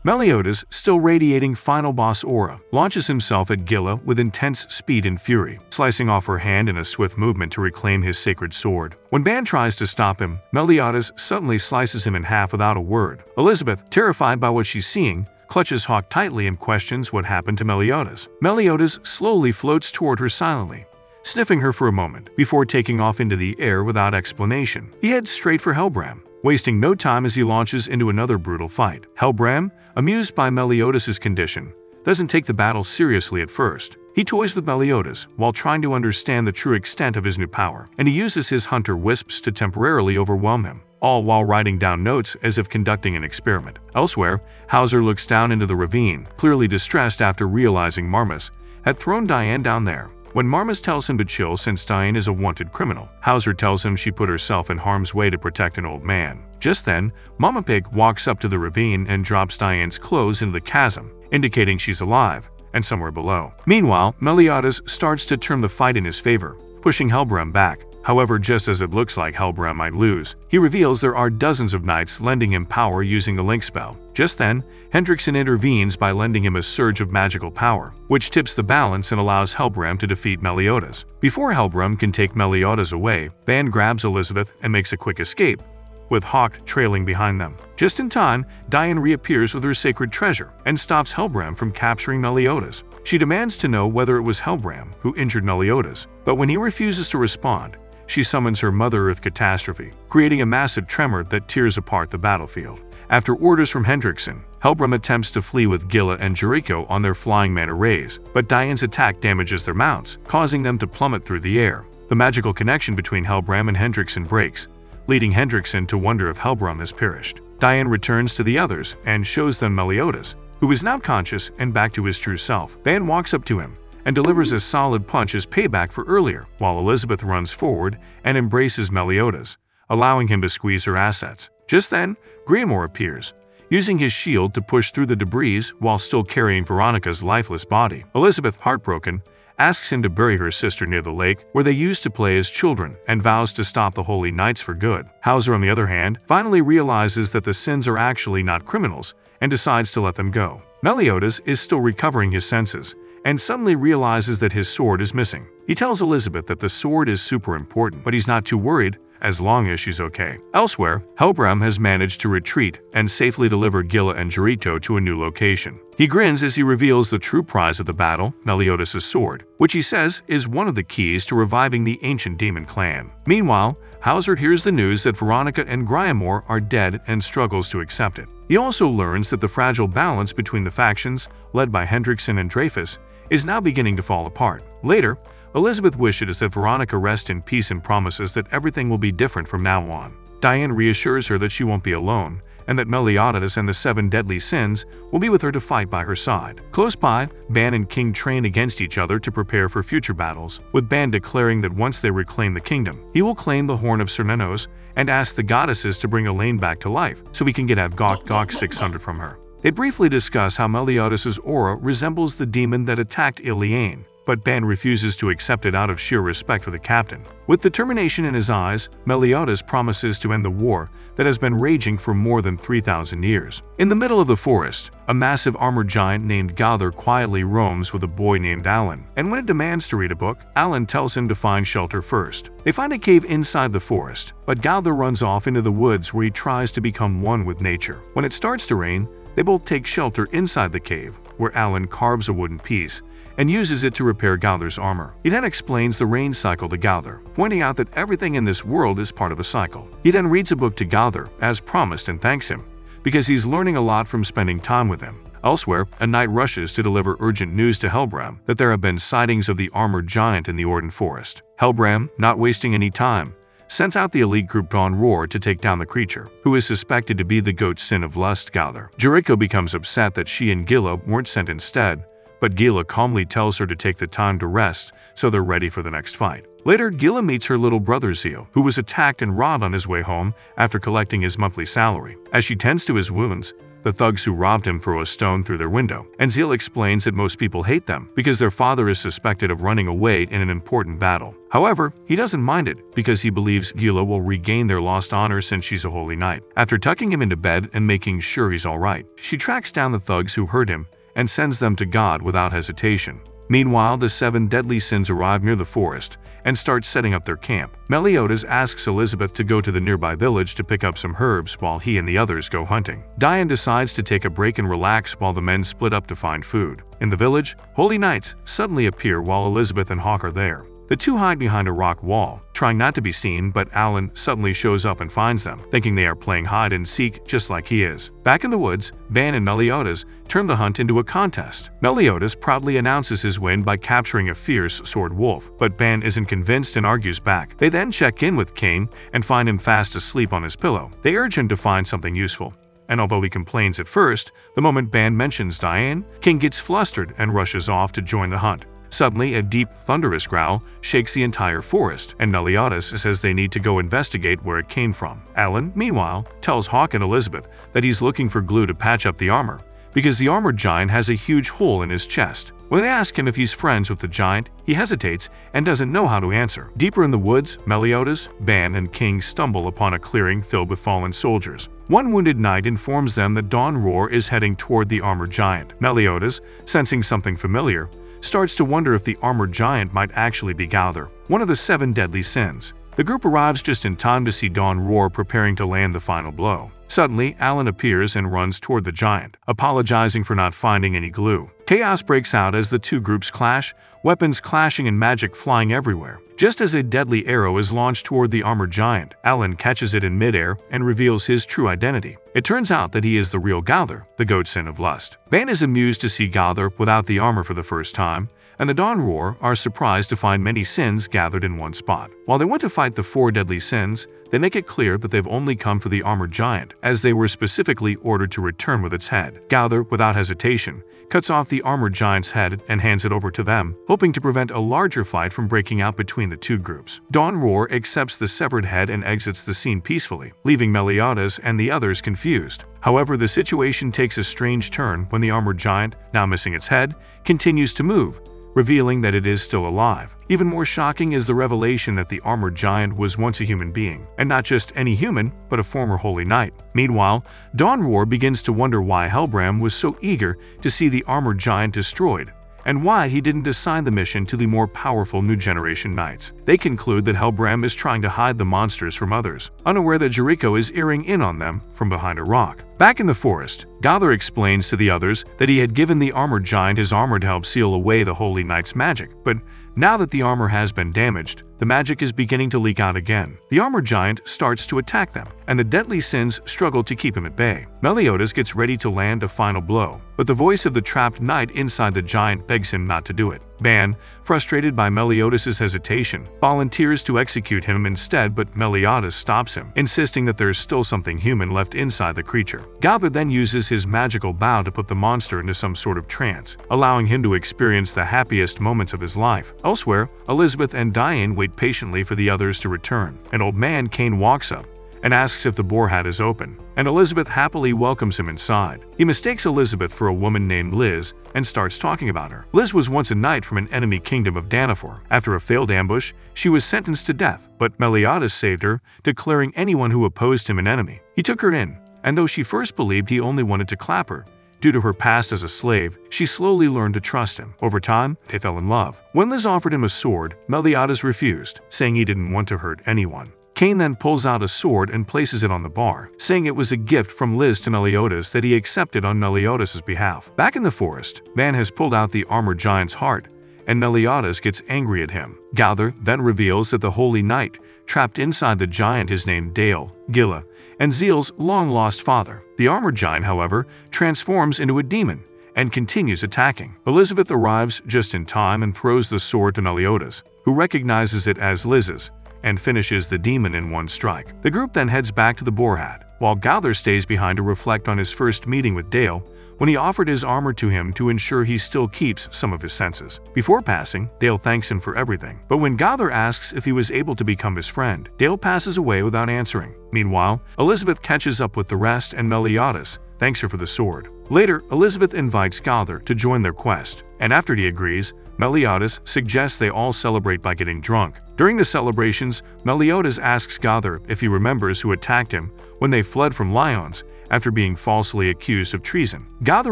Meliodas, still radiating final boss aura, launches himself at Gila with intense speed and fury, slicing off her hand in a swift movement to reclaim his sacred sword. When Ban tries to stop him, Meliodas suddenly slices him in half without a word. Elizabeth, terrified by what she's seeing, clutches Hawk tightly and questions what happened to Meliodas. Meliodas slowly floats toward her silently, sniffing her for a moment, before taking off into the air without explanation. He heads straight for Hellbram, wasting no time as he launches into another brutal fight. Hellbram, amused by Meliodas' condition, doesn't take the battle seriously at first. He toys with Meliodas while trying to understand the true extent of his new power, and he uses his hunter wisps to temporarily overwhelm him, all while writing down notes as if conducting an experiment. Elsewhere, Hauser looks down into the ravine, clearly distressed after realizing Marmus had thrown Diane down there. When Marmus tells him to chill since Diane is a wanted criminal, Hauser tells him she put herself in harm's way to protect an old man. Just then, Mama Pig walks up to the ravine and drops Diane's clothes into the chasm, indicating she's alive and somewhere below. Meanwhile, Meliodas starts to turn the fight in his favor, pushing Hellbram back. However, just as it looks like Hellbram might lose, he reveals there are dozens of knights lending him power using the link spell. Just then, Hendrickson intervenes by lending him a surge of magical power, which tips the balance and allows Hellbram to defeat Meliodas. Before Hellbram can take Meliodas away, Ban grabs Elizabeth and makes a quick escape, with Hawk trailing behind them. Just in time, Diane reappears with her sacred treasure and stops Hellbram from capturing Meliodas. She demands to know whether it was Hellbram who injured Meliodas, but when he refuses to respond, she summons her Mother Earth catastrophe, creating a massive tremor that tears apart the battlefield. After orders from Hendrickson, Hellbram attempts to flee with Gila and Jericho on their flying manta rays, but Diane's attack damages their mounts, causing them to plummet through the air. The magical connection between Hellbram and Hendrickson breaks, leading Hendrickson to wonder if Hellbram has perished. Diane returns to the others and shows them Meliodas, who is now conscious and back to his true self. Ban walks up to him and delivers a solid punch as payback for earlier, while Elizabeth runs forward and embraces Meliodas, allowing him to squeeze her assets. Just then, Grymore appears, using his shield to push through the debris while still carrying Veronica's lifeless body. Elizabeth, heartbroken, asks him to bury her sister near the lake where they used to play as children and vows to stop the Holy Knights for good. Howther, on the other hand, finally realizes that the sins are actually not criminals and decides to let them go. Meliodas is still recovering his senses and suddenly realizes that his sword is missing. He tells Elizabeth that the sword is super important, but he's not too worried as long as she's okay. Elsewhere, Hellbram has managed to retreat and safely deliver Gila and Jarito to a new location. He grins as he reveals the true prize of the battle, Meliodas' sword, which he says is one of the keys to reviving the ancient demon clan. Meanwhile, Howther hears the news that Veronica and Griamore are dead and struggles to accept it. He also learns that the fragile balance between the factions, led by Hendrickson and Dreyfus, is now beginning to fall apart. Later, Elizabeth wishes that Veronica rest in peace and promises that everything will be different from now on. Diane reassures her that she won't be alone, and that Meliodas and the 7 deadly sins will be with her to fight by her side. Close by, Ban and King train against each other to prepare for future battles, with Ban declaring that once they reclaim the kingdom, he will claim the Horn of Cernennos and ask the goddesses to bring Elaine back to life so he can get out Gok 600 from her. They briefly discuss how Meliodas' aura resembles the demon that attacked Iliane, but Ban refuses to accept it out of sheer respect for the captain. With determination in his eyes, Meliodas promises to end the war that has been raging for more than 3,000 years. In the middle of the forest, a massive armored giant named Gowther quietly roams with a boy named Alan, and when it demands to read a book, Alan tells him to find shelter first. They find a cave inside the forest, but Gowther runs off into the woods where he tries to become one with nature. When it starts to rain, they both take shelter inside the cave, where Alan carves a wooden piece and uses it to repair Gowther's armor. He then explains the rain cycle to Gowther, pointing out that everything in this world is part of a cycle. He then reads a book to Gowther, as promised, and thanks him, because he's learning a lot from spending time with him. Elsewhere, a knight rushes to deliver urgent news to Hellbram that there have been sightings of the armored giant in the Orden Forest. Hellbram, not wasting any time, sends out the elite group Dawn Roar to take down the creature, who is suspected to be the goat sin of lust Gowther. Jarito becomes upset that she and Gila weren't sent instead, but Gila calmly tells her to take the time to rest so they're ready for the next fight. Later, Gila meets her little brother Vasil, who was attacked and robbed on his way home after collecting his monthly salary. As she tends to his wounds, the thugs who robbed him throw a stone through their window, and Vasil explains that most people hate them because their father is suspected of running away in an important battle. However, he doesn't mind it because he believes Gila will regain their lost honor since she's a holy knight. After tucking him into bed and making sure he's alright, she tracks down the thugs who hurt him and sends them to God without hesitation. Meanwhile, the 7 deadly sins arrive near the forest and start setting up their camp. Meliodas asks Elizabeth to go to the nearby village to pick up some herbs while he and the others go hunting. Diane decides to take a break and relax while the men split up to find food. In the village, holy knights suddenly appear while Elizabeth and Hawk are there. The two hide behind a rock wall, trying not to be seen, but Alan suddenly shows up and finds them, thinking they are playing hide and seek just like he is. Back in the woods, Ban and Meliodas turn the hunt into a contest. Meliodas proudly announces his win by capturing a fierce sword wolf, but Ban isn't convinced and argues back. They then check in with King and find him fast asleep on his pillow. They urge him to find something useful, and although he complains at first, the moment Ban mentions Diane, King gets flustered and rushes off to join the hunt. Suddenly, a deep, thunderous growl shakes the entire forest, and Meliodas says they need to go investigate where it came from. Alan, meanwhile, tells Hawk and Elizabeth that he's looking for glue to patch up the armor, because the armored giant has a huge hole in his chest. When they ask him if he's friends with the giant, he hesitates and doesn't know how to answer. Deeper in the woods, Meliodas, Ban, and King stumble upon a clearing filled with fallen soldiers. One wounded knight informs them that Dawn Roar is heading toward the armored giant. Meliodas, sensing something familiar, starts to wonder if the armored giant might actually be Gowther, one of the 7 deadly sins. The group arrives just in time to see Dawn Roar preparing to land the final blow. Suddenly, Alan appears and runs toward the giant, apologizing for not finding any glue. Chaos breaks out as the two groups clash, weapons clashing and magic flying everywhere. Just as a deadly arrow is launched toward the armored giant, Alan catches it in midair and reveals his true identity. It turns out that he is the real Gowther, the goat sin of lust. Ban is amused to see Gowther without the armor for the first time, and the Dawn Roar are surprised to find many sins gathered in one spot. While they want to fight the 4 deadly sins, they make it clear that they've only come for the armored giant, as they were specifically ordered to return with its head. Gowther, without hesitation, cuts off the armored giant's head and hands it over to them, hoping to prevent a larger fight from breaking out between the two groups. Dawn Roar accepts the severed head and exits the scene peacefully, leaving Meliodas and the others confused. However, the situation takes a strange turn when the armored giant, now missing its head, continues to move, revealing that it is still alive. Even more shocking is the revelation that the armored giant was once a human being, and not just any human, but a former holy knight. Meanwhile, Dawnroar begins to wonder why Hellbram was so eager to see the armored giant destroyed, and why he didn't assign the mission to the more powerful new generation knights. They conclude that Hellbram is trying to hide the monsters from others, unaware that Jericho is earing in on them from behind a rock. Back in the forest, Gowther explains to the others that he had given the armored giant his armor to help seal away the holy knight's magic, but now that the armor has been damaged, the magic is beginning to leak out again. The armored giant starts to attack them, and the deadly sins struggle to keep him at bay. Meliodas gets ready to land a final blow, but the voice of the trapped knight inside the giant begs him not to do it. Ban, frustrated by Meliodas' hesitation, volunteers to execute him instead, but Meliodas stops him, insisting that there is still something human left inside the creature. Gowther then uses his magical bow to put the monster into some sort of trance, allowing him to experience the happiest moments of his life. Elsewhere, Elizabeth and Diane wait patiently for the others to return. An old man, Cain, walks up and asks if the boar hat is open, and Elizabeth happily welcomes him inside. He mistakes Elizabeth for a woman named Liz and starts talking about her. Liz was once a knight from an enemy kingdom of Danafor. After a failed ambush, she was sentenced to death, but Meliodas saved her, declaring anyone who opposed him an enemy. He took her in, and though she first believed he only wanted to clap her, due to her past as a slave, she slowly learned to trust him. Over time, they fell in love. When Liz offered him a sword, Meliodas refused, saying he didn't want to hurt anyone. Cain then pulls out a sword and places it on the bar, saying it was a gift from Liz to Meliodas that he accepted on Meliodas' behalf. Back in the forest, Ban has pulled out the armored giant's heart, and Meliodas gets angry at him. Gowther then reveals that the holy knight trapped inside the giant is named Dale, Gila, and Zeal's long-lost father. The armored giant, however, transforms into a demon and continues attacking. Elizabeth arrives just in time and throws the sword to Meliodas, who recognizes it as Liz's, and finishes the demon in one strike. The group then heads back to the boar hat, while Gowther stays behind to reflect on his first meeting with Dale when he offered his armor to him to ensure he still keeps some of his senses. Before passing, Dale thanks him for everything, but when Gowther asks if he was able to become his friend, Dale passes away without answering. Meanwhile, Elizabeth catches up with the rest and Meliodas thanks her for the sword. Later, Elizabeth invites Gowther to join their quest, and after he agrees, Meliodas suggests they all celebrate by getting drunk. During the celebrations, Meliodas asks Gowther if he remembers who attacked him when they fled from Lyons after being falsely accused of treason. Gowther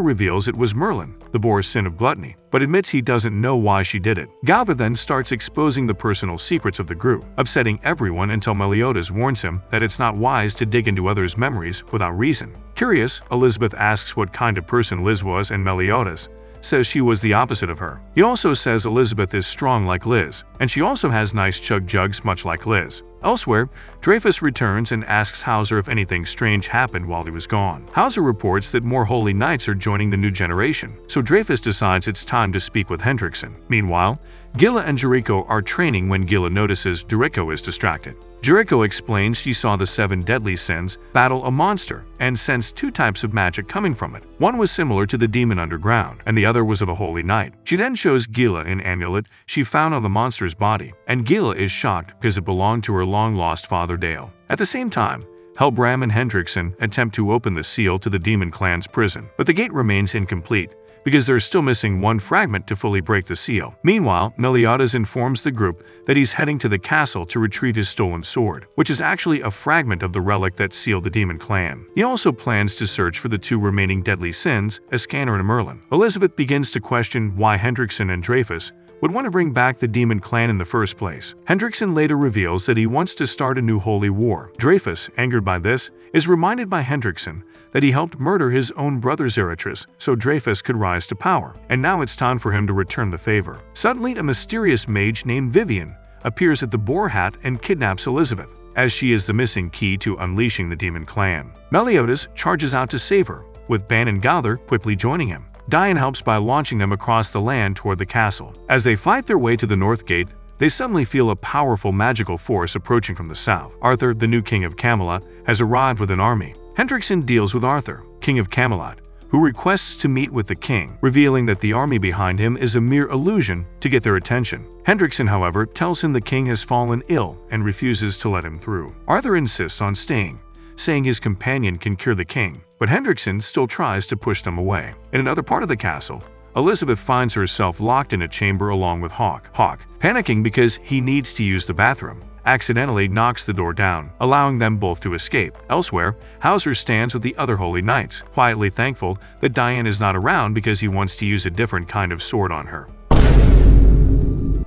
reveals it was Merlin, the boar's sin of gluttony, but admits he doesn't know why she did it. Gowther then starts exposing the personal secrets of the group, upsetting everyone until Meliodas warns him that it's not wise to dig into others' memories without reason. Curious, Elizabeth asks what kind of person Liz was, and Meliodas says she was the opposite of her. He also says Elizabeth is strong like Liz, and she also has nice chug jugs much like Liz. Elsewhere, Dreyfus returns and asks Hauser if anything strange happened while he was gone. Hauser reports that more holy knights are joining the new generation, so Dreyfus decides it's time to speak with Hendrickson. Meanwhile, Gila and Jericho are training when Gila notices Jericho is distracted. Jericho explains she saw the 7 deadly sins battle a monster and sensed 2 types of magic coming from it. One was similar to the demon underground, and the other was of a holy knight. She then shows Gila an amulet she found on the monster's body, and Gila is shocked because it belonged to her long-lost father Dale. At the same time, Hellbram and Hendrickson attempt to open the seal to the demon clan's prison, but the gate remains incomplete because they're still missing one fragment to fully break the seal. Meanwhile, Meliodas informs the group that he's heading to the castle to retrieve his stolen sword, which is actually a fragment of the relic that sealed the demon clan. He also plans to search for the 2 remaining deadly sins, Escanor and Merlin. Elizabeth begins to question why Hendrickson and Dreyfus would want to bring back the demon clan in the first place. Hendrickson later reveals that he wants to start a new holy war. Dreyfus, angered by this, is reminded by Hendrickson that he helped murder his own brother Zarathustra so Dreyfus could rise to power, and now it's time for him to return the favor. Suddenly, a mysterious mage named Vivian appears at the boar hat and kidnaps Elizabeth, as she is the missing key to unleashing the demon clan. Meliodas charges out to save her, with Ban and Gowther quickly joining him. Diane helps by launching them across the land toward the castle. As they fight their way to the north gate, they suddenly feel a powerful magical force approaching from the south. Arthur, the new king of Camelot, has arrived with an army. Hendrickson deals with Arthur, king of Camelot, who requests to meet with the king, revealing that the army behind him is a mere illusion to get their attention. Hendrickson, however, tells him the king has fallen ill and refuses to let him through. Arthur insists on staying, saying his companion can cure the king, but Hendrickson still tries to push them away. In another part of the castle, Elizabeth finds herself locked in a chamber along with Hawke. Hawke, panicking because he needs to use the bathroom, accidentally knocks the door down, allowing them both to escape. Elsewhere, Hauser stands with the other Holy Knights, quietly thankful that Diane is not around because he wants to use a different kind of sword on her.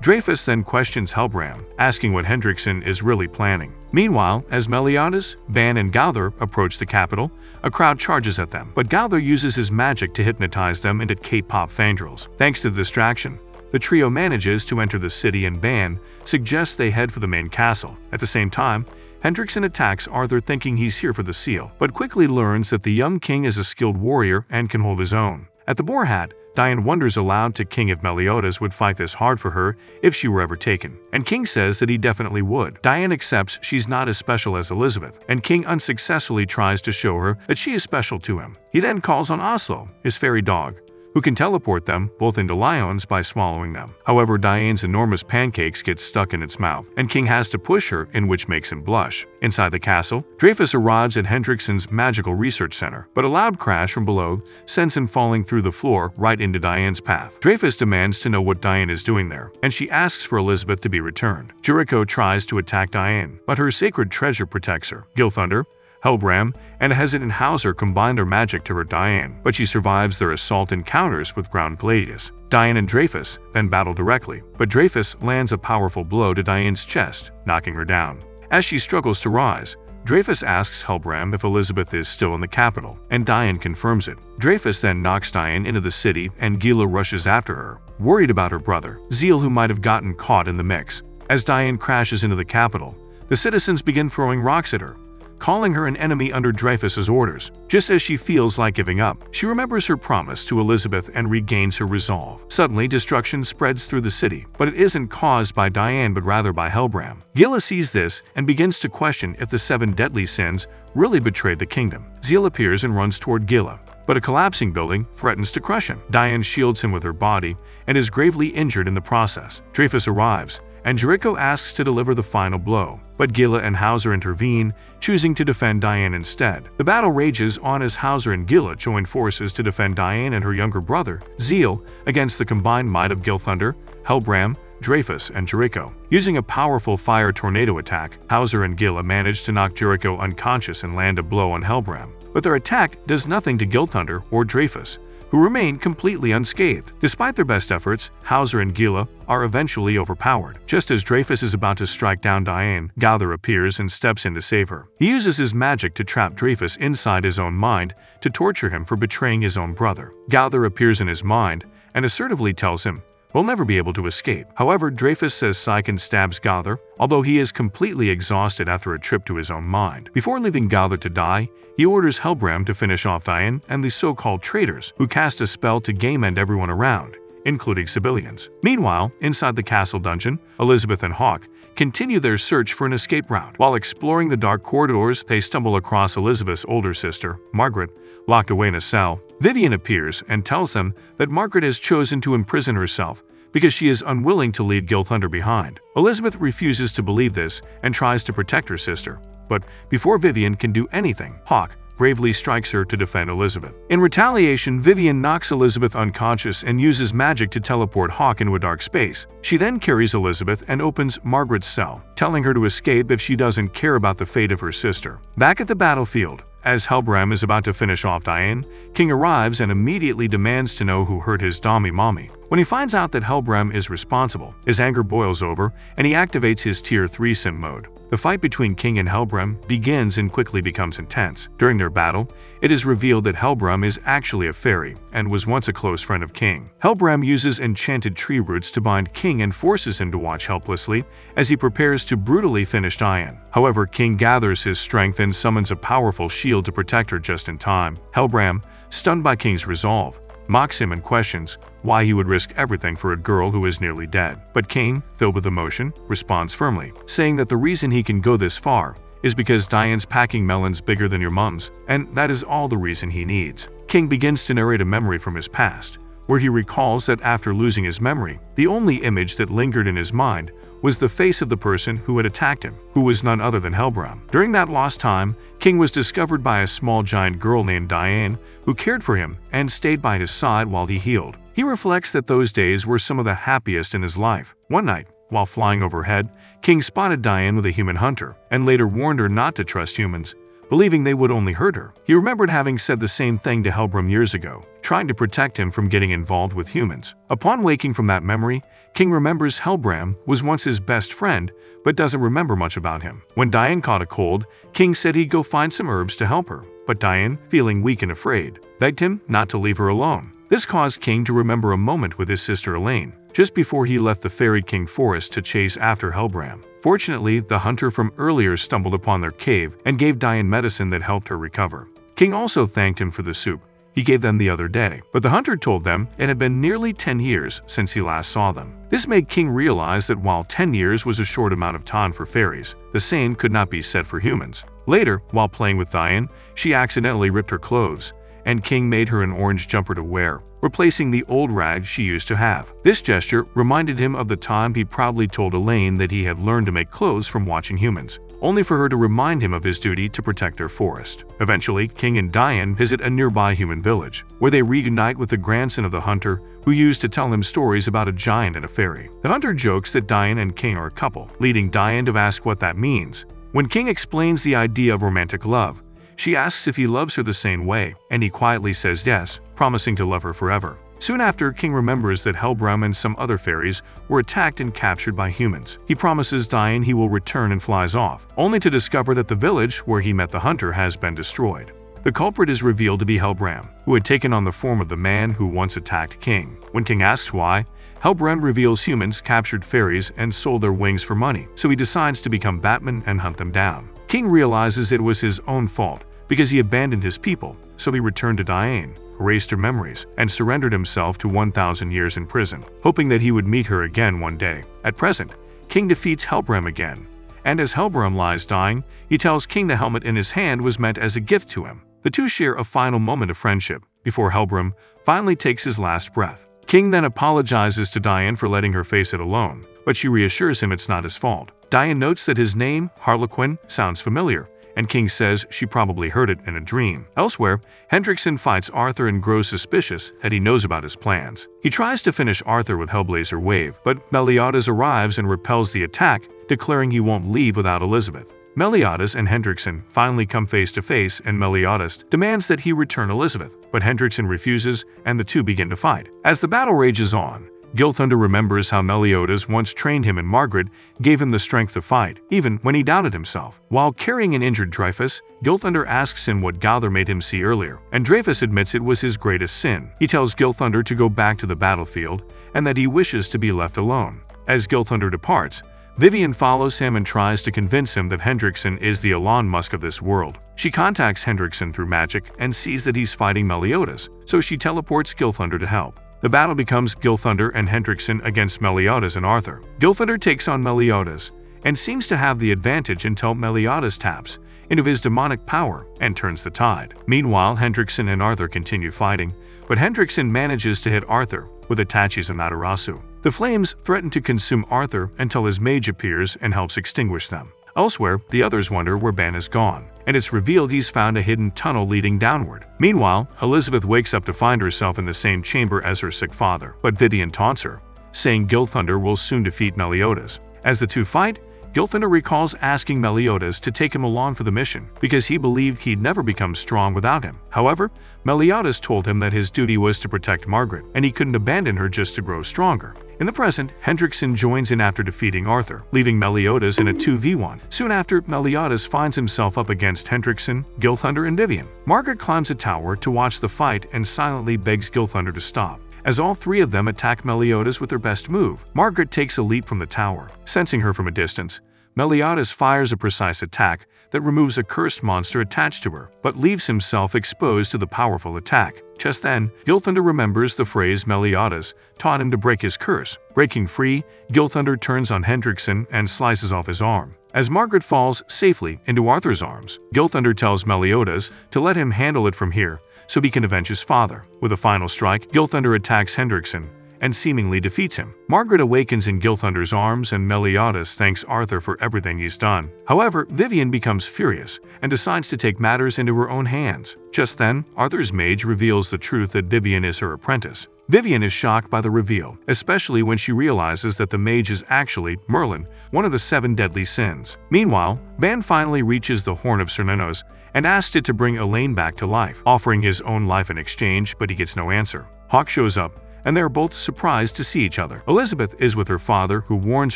Dreyfus then questions Hellbram, asking what Hendrickson is really planning. Meanwhile, as Meliodas, Ban, and Gowther approach the capital, a crowd charges at them, but Gowther uses his magic to hypnotize them into K-pop fangirls. Thanks to the distraction, the trio manages to enter the city, and Ban suggests they head for the main castle. At the same time, Hendrickson attacks Arthur thinking he's here for the seal, but quickly learns that the young king is a skilled warrior and can hold his own. At the Boar Hat, Diane wonders aloud to King if Meliodas would fight this hard for her if she were ever taken, and King says that he definitely would. Diane accepts she's not as special as Elizabeth, and King unsuccessfully tries to show her that she is special to him. He then calls on Oslo, his fairy dog, who can teleport them both into lions by swallowing them. However, Diane's enormous pancakes get stuck in its mouth, and King has to push her, in which makes him blush. Inside the castle, Dreyfus arrives at Hendrickson's magical research center, but a loud crash from below sends him falling through the floor right into Diane's path. Dreyfus demands to know what Diane is doing there, and she asks for Elizabeth to be returned. Jericho tries to attack Diane, but her sacred treasure protects her. Gilthunder, Hellbram, and a hesitant Hauser combine their magic to hurt Diane, but she survives their assault encounters with ground Meliodas. Diane and Dreyfus then battle directly, but Dreyfus lands a powerful blow to Diane's chest, knocking her down. As she struggles to rise, Dreyfus asks Hellbram if Elizabeth is still in the capital, and Diane confirms it. Dreyfus then knocks Diane into the city, and Gila rushes after her, worried about her brother, Vasil, who might have gotten caught in the mix. As Diane crashes into the capital, the citizens begin throwing rocks at her, calling her an enemy under Dreyfus's orders. Just as she feels like giving up, she remembers her promise to Elizabeth and regains her resolve. Suddenly, destruction spreads through the city, but it isn't caused by Diane but rather by Hellbram. Gila sees this and begins to question if the 7 deadly sins really betrayed the kingdom. Vasil appears and runs toward Gila, but a collapsing building threatens to crush him. Diane shields him with her body and is gravely injured in the process. Dreyfus arrives, and Jericho asks to deliver the final blow, but Gila and Hauser intervene, choosing to defend Diane instead. The battle rages on as Hauser and Gila join forces to defend Diane and her younger brother, Vasil, against the combined might of Gilthunder, Hellbram, Dreyfus, and Jericho. Using a powerful fire tornado attack, Hauser and Gila manage to knock Jericho unconscious and land a blow on Hellbram, but their attack does nothing to Gilthunder or Dreyfus, who remain completely unscathed. Despite their best efforts, Hauser and Gila are eventually overpowered. Just as Dreyfus is about to strike down Diane, Gowther appears and steps in to save her. He uses his magic to trap Dreyfus inside his own mind to torture him for betraying his own brother. Gowther appears in his mind and assertively tells him, "We'll never be able to escape." However, Dreyfus says Psyche and stabs Gowther, although he is completely exhausted after a trip to his own mind. Before leaving Gowther to die, he orders Hellbram to finish off Diane and the so-called traitors, who cast a spell to game-end everyone around, including civilians. Meanwhile, inside the castle dungeon, Elizabeth and Hawke continue their search for an escape route. While exploring the dark corridors, they stumble across Elizabeth's older sister, Margaret, locked away in a cell. Vivian appears and tells them that Margaret has chosen to imprison herself because she is unwilling to leave Gilthunder behind. Elizabeth refuses to believe this and tries to protect her sister, but before Vivian can do anything, Hawke bravely strikes her to defend Elizabeth. In retaliation, Vivian knocks Elizabeth unconscious and uses magic to teleport Hawke into a dark space. She then carries Elizabeth and opens Margaret's cell, telling her to escape if she doesn't care about the fate of her sister. Back at the battlefield, as Hellbram is about to finish off Diane, King arrives and immediately demands to know who hurt his mommy. When he finds out that Hellbram is responsible, his anger boils over and he activates his Tier 3 Sim mode. The fight between King and Hellbram begins and quickly becomes intense. During their battle, it is revealed that Hellbram is actually a fairy and was once a close friend of King. Hellbram uses enchanted tree roots to bind King and forces him to watch helplessly as he prepares to brutally finish Diane. However, King gathers his strength and summons a powerful shield to protect her just in time. Hellbram, stunned by King's resolve, mocks him and questions why he would risk everything for a girl who is nearly dead. But King, filled with emotion, responds firmly, saying that the reason he can go this far is because Diane's packing melons bigger than your mum's, and that is all the reason he needs. King begins to narrate a memory from his past, where he recalls that after losing his memory, the only image that lingered in his mind was the face of the person who had attacked him, who was none other than Hellbram. During that lost time, King was discovered by a small giant girl named Diane, who cared for him and stayed by his side while he healed. He reflects that those days were some of the happiest in his life. One night, while flying overhead, King spotted Diane with a human hunter and later warned her not to trust humans, believing they would only hurt her. He remembered having said the same thing to Hellbram years ago, trying to protect him from getting involved with humans. Upon waking from that memory, King remembers Hellbram was once his best friend, but doesn't remember much about him. When Diane caught a cold, King said he'd go find some herbs to help her, but Diane, feeling weak and afraid, begged him not to leave her alone. This caused King to remember a moment with his sister Elaine, just before he left the Fairy King forest to chase after Hellbram. Fortunately, the hunter from earlier stumbled upon their cave and gave Diane medicine that helped her recover. King also thanked him for the soup he gave them the other day, but the hunter told them it had been nearly 10 years since he last saw them. This made King realize that while 10 years was a short amount of time for fairies, the same could not be said for humans. Later, while playing with Diane, she accidentally ripped her clothes, and King made her an orange jumper to wear, replacing the old rag she used to have. This gesture reminded him of the time he proudly told Elaine that he had learned to make clothes from watching humans, only for her to remind him of his duty to protect their forest. Eventually, King and Diane visit a nearby human village, where they reunite with the grandson of the hunter, who used to tell them stories about a giant and a fairy. The hunter jokes that Diane and King are a couple, leading Diane to ask what that means. When King explains the idea of romantic love, she asks if he loves her the same way, and he quietly says yes, promising to love her forever. Soon after, King remembers that Hellbram and some other fairies were attacked and captured by humans. He promises Diane he will return and flies off, only to discover that the village where he met the hunter has been destroyed. The culprit is revealed to be Hellbram, who had taken on the form of the man who once attacked King. When King asks why, Hellbram reveals humans captured fairies and sold their wings for money, so he decides to become Batman and hunt them down. King realizes it was his own fault because he abandoned his people, so he returned to Diane, erased her memories, and surrendered himself to 1,000 years in prison, hoping that he would meet her again one day. At present, King defeats Hellbram again, and as Hellbram lies dying, he tells King the helmet in his hand was meant as a gift to him. The two share a final moment of friendship before Hellbram finally takes his last breath. King then apologizes to Diane for letting her face it alone, but she reassures him it's not his fault. Diane notes that his name, Harlequin, sounds familiar, and King says she probably heard it in a dream. Elsewhere, Hendrickson fights Arthur and grows suspicious that he knows about his plans. He tries to finish Arthur with Hellblazer Wave, but Meliodas arrives and repels the attack, declaring he won't leave without Elizabeth. Meliodas and Hendrickson finally come face to face, and Meliodas demands that he return Elizabeth, but Hendrickson refuses and the two begin to fight. As the battle rages on, Gilthunder remembers how Meliodas once trained him and Margaret gave him the strength to fight, even when he doubted himself. While carrying an injured Dreyfus, Gilthunder asks him what Gowther made him see earlier, and Dreyfus admits it was his greatest sin. He tells Gilthunder to go back to the battlefield and that he wishes to be left alone. As Gilthunder departs, Vivian follows him and tries to convince him that Hendrickson is the Elon Musk of this world. She contacts Hendrickson through magic and sees that he's fighting Meliodas, so she teleports Gilthunder to help. The battle becomes Gilthunder and Hendrickson against Meliodas and Arthur. Gilthunder takes on Meliodas and seems to have the advantage until Meliodas taps into his demonic power and turns the tide. Meanwhile, Hendrickson and Arthur continue fighting, but Hendrickson manages to hit Arthur with Itachi's Amaterasu. The flames threaten to consume Arthur until his mage appears and helps extinguish them. Elsewhere, the others wonder where Ben is gone, and it's revealed he's found a hidden tunnel leading downward. Meanwhile, Elizabeth wakes up to find herself in the same chamber as her sick father, but Vivian taunts her, saying Gilthunder will soon defeat Meliodas. As the two fight, Gilthunder recalls asking Meliodas to take him along for the mission because he believed he'd never become strong without him. However, Meliodas told him that his duty was to protect Margaret, and he couldn't abandon her just to grow stronger. In the present, Hendrickson joins in after defeating Arthur, leaving Meliodas in a 2v1. Soon after, Meliodas finds himself up against Hendrickson, Gilthunder, and Vivian. Margaret climbs a tower to watch the fight and silently begs Gilthunder to stop. As all three of them attack Meliodas with their best move, Margaret takes a leap from the tower. Sensing her from a distance, Meliodas fires a precise attack that removes a cursed monster attached to her, but leaves himself exposed to the powerful attack. Just then, Gilthunder remembers the phrase Meliodas taught him to break his curse. Breaking free, Gilthunder turns on Hendrickson and slices off his arm. As Margaret falls safely into Arthur's arms, Gilthunder tells Meliodas to let him handle it from here, so he can avenge his father. With a final strike, Gilthunder attacks Hendrickson and seemingly defeats him. Margaret awakens in Gilthunder's arms and Meliodas thanks Arthur for everything he's done. However, Vivian becomes furious and decides to take matters into her own hands. Just then, Arthur's mage reveals the truth that Vivian is her apprentice. Vivian is shocked by the reveal, especially when she realizes that the mage is actually Merlin, one of the 7 deadly sins. Meanwhile, Ban finally reaches the Horn of Cernunnos and asks it to bring Elaine back to life, offering his own life in exchange, but he gets no answer. Hawk shows up, and they are both surprised to see each other. Elizabeth is with her father, who warns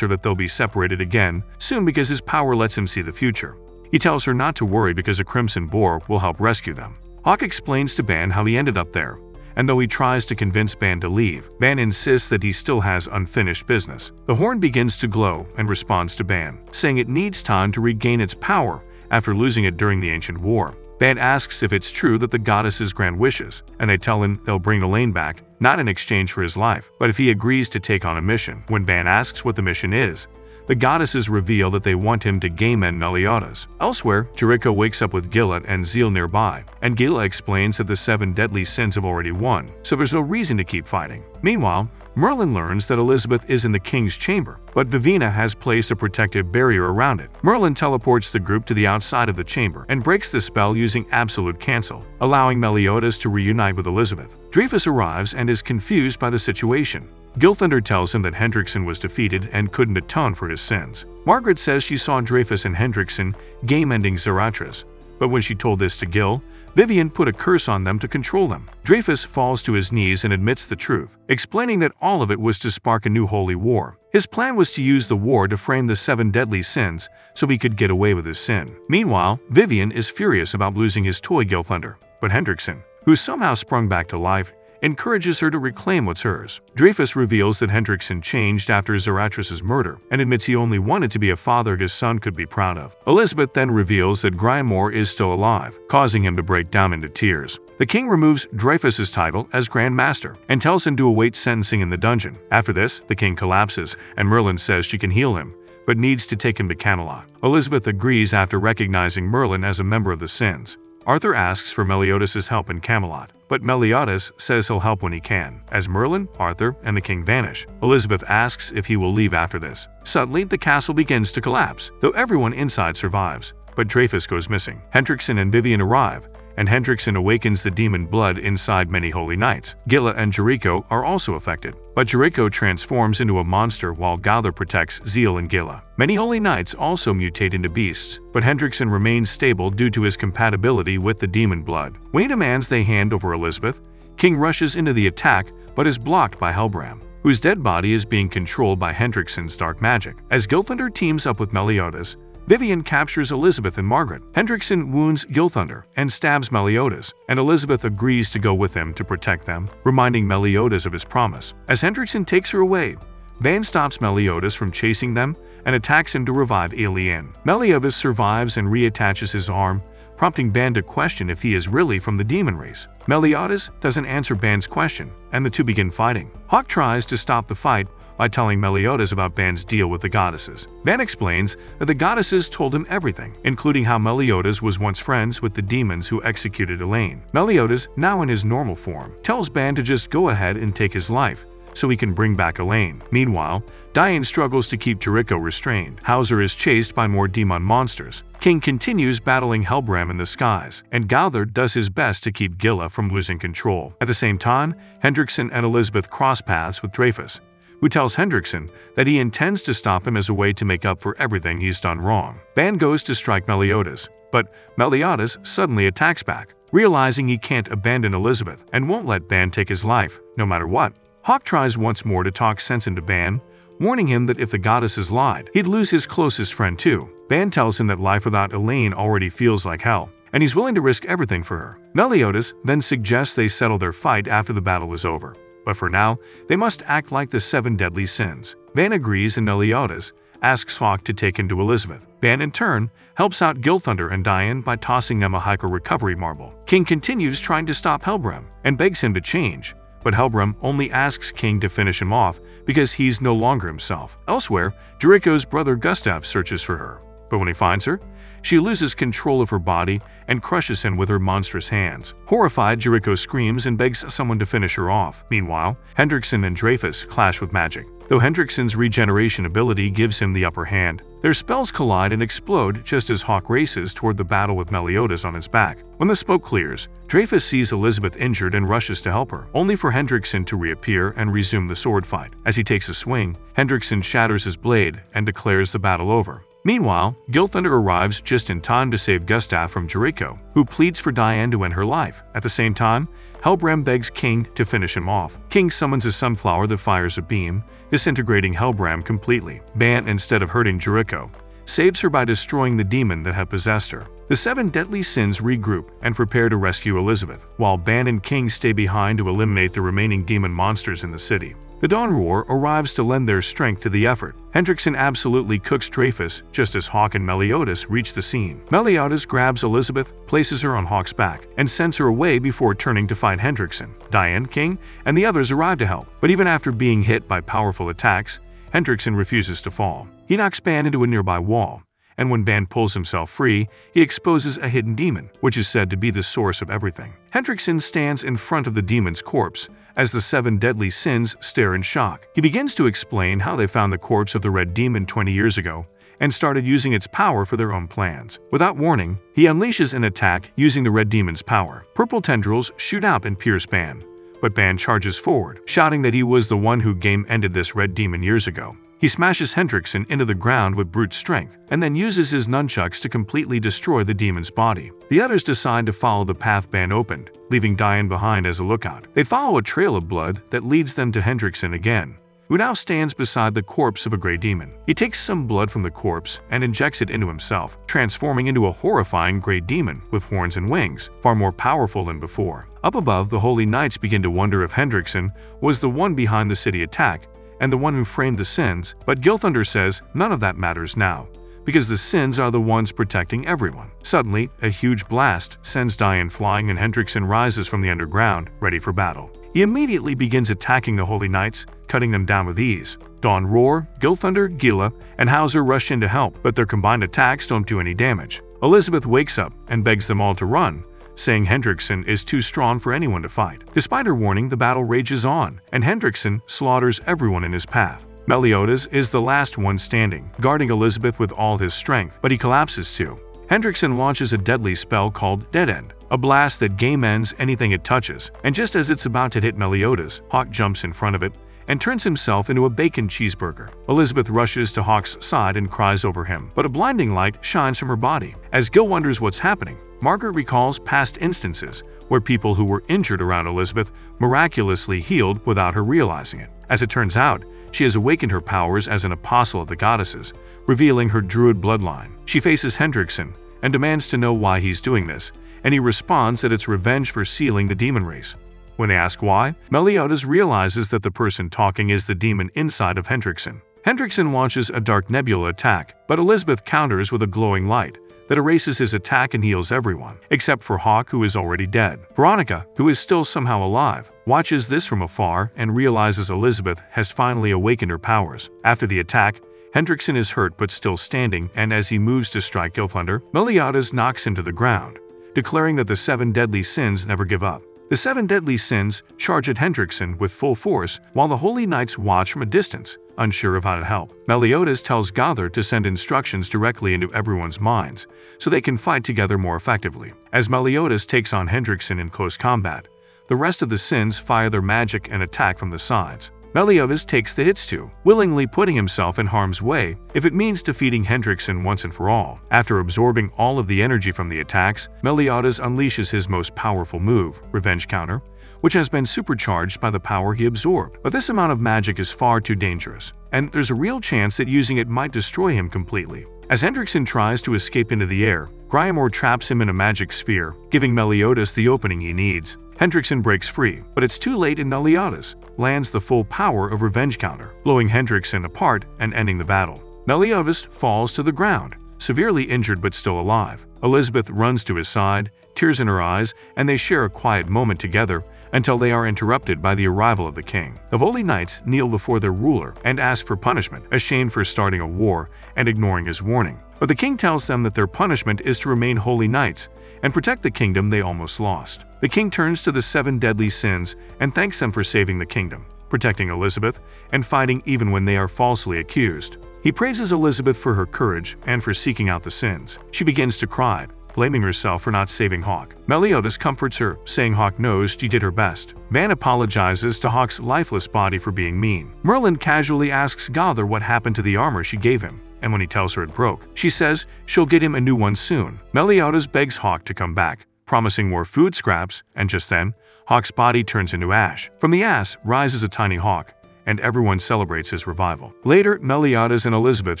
her that they'll be separated again soon because his power lets him see the future. He tells her not to worry because a crimson boar will help rescue them. Hawk explains to Ban how he ended up there, and though he tries to convince Ban to leave, Ban insists that he still has unfinished business. The horn begins to glow and responds to Ban, saying it needs time to regain its power after losing it during the ancient war. Ban asks if it's true that the goddesses grant wishes, and they tell him they'll bring Elaine back, not in exchange for his life, but if he agrees to take on a mission. When Ban asks what the mission is, the goddesses reveal that they want him to game end Meliodas. Elsewhere, Jericho wakes up with Gila and Vasil nearby, and Gila explains that the 7 deadly sins have already won, so there's no reason to keep fighting. Meanwhile, Merlin learns that Elizabeth is in the king's chamber, but Vivina has placed a protective barrier around it. Merlin teleports the group to the outside of the chamber and breaks the spell using absolute cancel, allowing Meliodas to reunite with Elizabeth. Dreyfus arrives and is confused by the situation. Gilthunder tells him that Hendrickson was defeated and couldn't atone for his sins. Margaret says she saw Dreyfus and Hendrickson game-ending Zarathus, but when she told this to Gil, Vivian put a curse on them to control them. Dreyfus falls to his knees and admits the truth, explaining that all of it was to spark a new holy war. His plan was to use the war to frame the 7 deadly sins so he could get away with his sin. Meanwhile, Vivian is furious about losing his toy Gilthunder, but Hendrickson, who somehow sprung back to life, encourages her to reclaim what's hers. Dreyfus reveals that Hendrickson changed after Zarathus's murder and admits he only wanted to be a father his son could be proud of. Elizabeth then reveals that Grymore is still alive, causing him to break down into tears. The king removes Dreyfus's title as Grand Master and tells him to await sentencing in the dungeon. After this, the king collapses and Merlin says she can heal him, but needs to take him to Camelot. Elizabeth agrees after recognizing Merlin as a member of the Sins. Arthur asks for Meliodas' help in Camelot, but Meliodas says he'll help when he can. As Merlin, Arthur, and the king vanish, Elizabeth asks if he will leave after this. Suddenly, the castle begins to collapse, though everyone inside survives, but Dreyfus goes missing. Hendrickson and Vivian arrive, and Hendrickson awakens the demon blood inside many holy knights. Gila and Jericho are also affected, but Jericho transforms into a monster while Gowther protects Vasil and Gila. Many holy knights also mutate into beasts, but Hendrickson remains stable due to his compatibility with the demon blood. When he demands they hand over Elizabeth, King rushes into the attack but is blocked by Hellbram, whose dead body is being controlled by Hendrickson's dark magic. As Gilthunder teams up with Meliodas, Vivian captures Elizabeth and Margaret. Hendrickson wounds Gilthunder and stabs Meliodas, and Elizabeth agrees to go with him to protect them, reminding Meliodas of his promise. As Hendrickson takes her away, Ban stops Meliodas from chasing them and attacks him to revive Alien. Meliodas survives and reattaches his arm, prompting Ban to question if he is really from the demon race. Meliodas doesn't answer Ban's question, and the two begin fighting. Hawk tries to stop the fight by telling Meliodas about Ban's deal with the goddesses. Ban explains that the goddesses told him everything, including how Meliodas was once friends with the demons who executed Elaine. Meliodas, now in his normal form, tells Ban to just go ahead and take his life, so he can bring back Elaine. Meanwhile, Diane struggles to keep Jericho restrained. Hauser is chased by more demon monsters. King continues battling Hellbram in the skies, and Gowther does his best to keep Gila from losing control. At the same time, Hendrickson and Elizabeth cross paths with Dreyfus, who tells Hendrickson that he intends to stop him as a way to make up for everything he's done wrong. Ban goes to strike Meliodas, but Meliodas suddenly attacks back, realizing he can't abandon Elizabeth and won't let Ban take his life, no matter what. Hawk tries once more to talk sense into Ban, warning him that if the goddesses lied, he'd lose his closest friend too. Ban tells him that life without Elaine already feels like hell, and he's willing to risk everything for her. Meliodas then suggests they settle their fight after the battle is over, but for now, they must act like the 7 deadly sins. Ban agrees and Meliodas asks Hawk to take him to Elizabeth. Ban in turn helps out Gilthunder and Diane by tossing them a hyper recovery marble. King continues trying to stop Hellbram and begs him to change, but Hellbram only asks King to finish him off because he's no longer himself. Elsewhere, Jericho's brother Gustav searches for her, But when he finds her, she loses control of her body and crushes him with her monstrous hands. Horrified, Jericho screams and begs someone to finish her off. Meanwhile, Hendrickson and Dreyfus clash with magic. Though Hendrickson's regeneration ability gives him the upper hand, their spells collide and explode just as Hawk races toward the battle with Meliodas on his back. When the smoke clears, Dreyfus sees Elizabeth injured and rushes to help her, only for Hendrickson to reappear and resume the sword fight. As he takes a swing, Hendrickson shatters his blade and declares the battle over. Meanwhile, Gilthunder arrives just in time to save Gustav from Jericho, who pleads for Diane to end her life. At the same time, Hellbram begs King to finish him off. King summons a sunflower that fires a beam, disintegrating Hellbram completely. Ban, instead of hurting Jericho, saves her by destroying the demon that had possessed her. The 7 deadly sins regroup and prepare to rescue Elizabeth, while Ban and King stay behind to eliminate the remaining demon monsters in the city. The Dawn Roar arrives to lend their strength to the effort. Hendrickson absolutely cooks Dreyfus just as Hawk and Meliodas reach the scene. Meliodas grabs Elizabeth, places her on Hawk's back, and sends her away before turning to fight Hendrickson. Diane, King, and the others arrive to help, but even after being hit by powerful attacks, Hendrickson refuses to fall. He knocks Ban into a nearby wall, and when Ban pulls himself free, he exposes a hidden demon, which is said to be the source of everything. Hendrickson stands in front of the demon's corpse as the 7 deadly sins stare in shock. He begins to explain how they found the corpse of the red demon 20 years ago and started using its power for their own plans. Without warning, he unleashes an attack using the red demon's power. Purple tendrils shoot out and pierce Ban, but Ban charges forward, shouting that he was the one who game-ended this red demon years ago. He smashes Hendrickson into the ground with brute strength, and then uses his nunchucks to completely destroy the demon's body. The others decide to follow the path Ban opened, leaving Diane behind as a lookout. They follow a trail of blood that leads them to Hendrickson again, who now stands beside the corpse of a gray demon. He takes some blood from the corpse and injects it into himself, transforming into a horrifying gray demon with horns and wings, far more powerful than before. Up above, the Holy Knights begin to wonder if Hendrickson was the one behind the city attack and the one who framed the sins, but Gilthunder says none of that matters now, because the sins are the ones protecting everyone. Suddenly, a huge blast sends Diane flying and Hendrickson rises from the underground, ready for battle. He immediately begins attacking the Holy Knights, cutting them down with ease. Dawn Roar, Gilthunder, Gila, and Hauser rush in to help, but their combined attacks don't do any damage. Elizabeth wakes up and begs them all to run, saying Hendrickson is too strong for anyone to fight. Despite her warning, the battle rages on, and Hendrickson slaughters everyone in his path. Meliodas is the last one standing, guarding Elizabeth with all his strength, but he collapses too. Hendrickson launches a deadly spell called Dead End, a blast that game ends anything it touches, and just as it's about to hit Meliodas, Hawk jumps in front of it and turns himself into a bacon cheeseburger. Elizabeth rushes to Hawk's side and cries over him, but a blinding light shines from her body. As Gil wonders what's happening, Margaret recalls past instances where people who were injured around Elizabeth miraculously healed without her realizing it. As it turns out, she has awakened her powers as an apostle of the goddesses, revealing her druid bloodline. She faces Hendrickson and demands to know why he's doing this, and he responds that it's revenge for sealing the demon race. When they ask why, Meliodas realizes that the person talking is the demon inside of Hendrickson. Hendrickson launches a dark nebula attack, but Elizabeth counters with a glowing light that erases his attack and heals everyone, except for Hawk, who is already dead. Veronica, who is still somehow alive, watches this from afar and realizes Elizabeth has finally awakened her powers. After the attack, Hendrickson is hurt but still standing, and as he moves to strike Gilthunder, Meliodas knocks him to the ground, declaring that the 7 deadly sins never give up. The 7 deadly sins charge at Hendrickson with full force, while the Holy Knights watch from a distance, unsure of how to help. Meliodas tells Gowther to send instructions directly into everyone's minds, so they can fight together more effectively. As Meliodas takes on Hendrickson in close combat, the rest of the sins fire their magic and attack from the sides. Meliodas takes the hits too, willingly putting himself in harm's way if it means defeating Hendrickson once and for all. After absorbing all of the energy from the attacks, Meliodas unleashes his most powerful move, Revenge Counter, which has been supercharged by the power he absorbed. But this amount of magic is far too dangerous, and there's a real chance that using it might destroy him completely. As Hendrickson tries to escape into the air, Gryamor traps him in a magic sphere, giving Meliodas the opening he needs. Hendrickson breaks free, but it's too late and Meliodas lands the full power of Revenge Counter, blowing Hendrickson apart and ending the battle. Meliodas falls to the ground, severely injured but still alive. Elizabeth runs to his side, tears in her eyes, and they share a quiet moment together until they are interrupted by the arrival of the king. The holy knights kneel before their ruler and ask for punishment, ashamed for starting a war and ignoring his warning. But the king tells them that their punishment is to remain holy knights and protect the kingdom they almost lost. The king turns to the 7 deadly sins and thanks them for saving the kingdom, protecting Elizabeth, and fighting even when they are falsely accused. He praises Elizabeth for her courage and for seeking out the sins. She begins to cry, blaming herself for not saving Hawke. Meliodas comforts her, saying Hawke knows she did her best. Van apologizes to Hawke's lifeless body for being mean. Merlin casually asks Gowther what happened to the armor she gave him, and when he tells her it broke, she says she'll get him a new one soon. Meliodas begs Hawke to come back, promising more food scraps, and just then, Hawke's body turns into ash. From the ash rises a tiny Hawke, and everyone celebrates his revival. Later, Meliodas and Elizabeth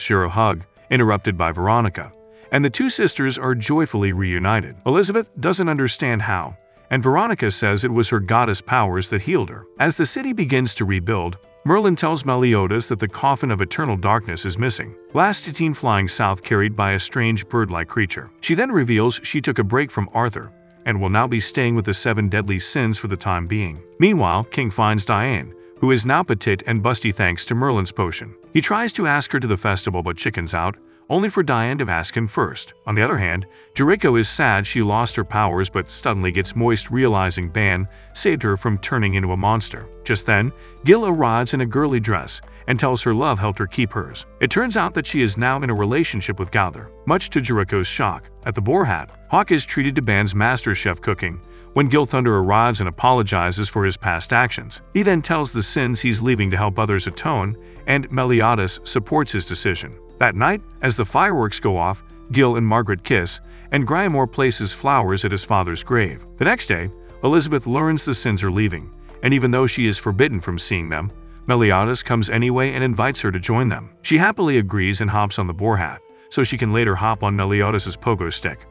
share a hug, interrupted by Veronica, and the two sisters are joyfully reunited. Elizabeth doesn't understand how, and Veronica says it was her goddess powers that healed her. As the city begins to rebuild, Merlin tells Meliodas that the coffin of eternal darkness is missing, last flying south carried by a strange bird-like creature. She then reveals she took a break from Arthur and will now be staying with the 7 deadly sins for the time being. Meanwhile, King finds Diane, who is now petite and busty thanks to Merlin's potion. He tries to ask her to the festival but chickens out, only for Diane to ask him first. On the other hand, Draco is sad she lost her powers but suddenly gets moist realizing Ban saved her from turning into a monster. Just then, Gila arrives in a girly dress and tells her love helped her keep hers. It turns out that she is now in a relationship with Gowther. Much to Draco's shock, at the Boar Hat, Hawke is treated to Ban's master chef cooking when Gilthunder arrives and apologizes for his past actions. He then tells the sins he's leaving to help others atone, and Meliodas supports his decision. That night, as the fireworks go off, Gil and Margaret kiss, and Gryamore places flowers at his father's grave. The next day, Elizabeth learns the sins are leaving, and even though she is forbidden from seeing them, Meliodas comes anyway and invites her to join them. She happily agrees and hops on the Boar Hat, so she can later hop on Meliodas' pogo stick.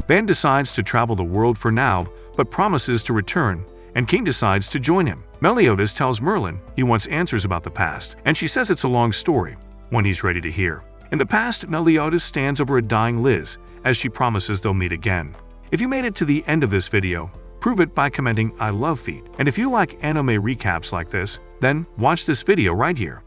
Ban decides to travel the world for now, but promises to return, and King decides to join him. Meliodas tells Merlin he wants answers about the past, and she says it's a long story, one he's ready to hear. In the past, Meliodas stands over a dying Liz, as she promises they'll meet again. If you made it to the end of this video, prove it by commenting "I love feet." And if you like anime recaps like this, then watch this video right here.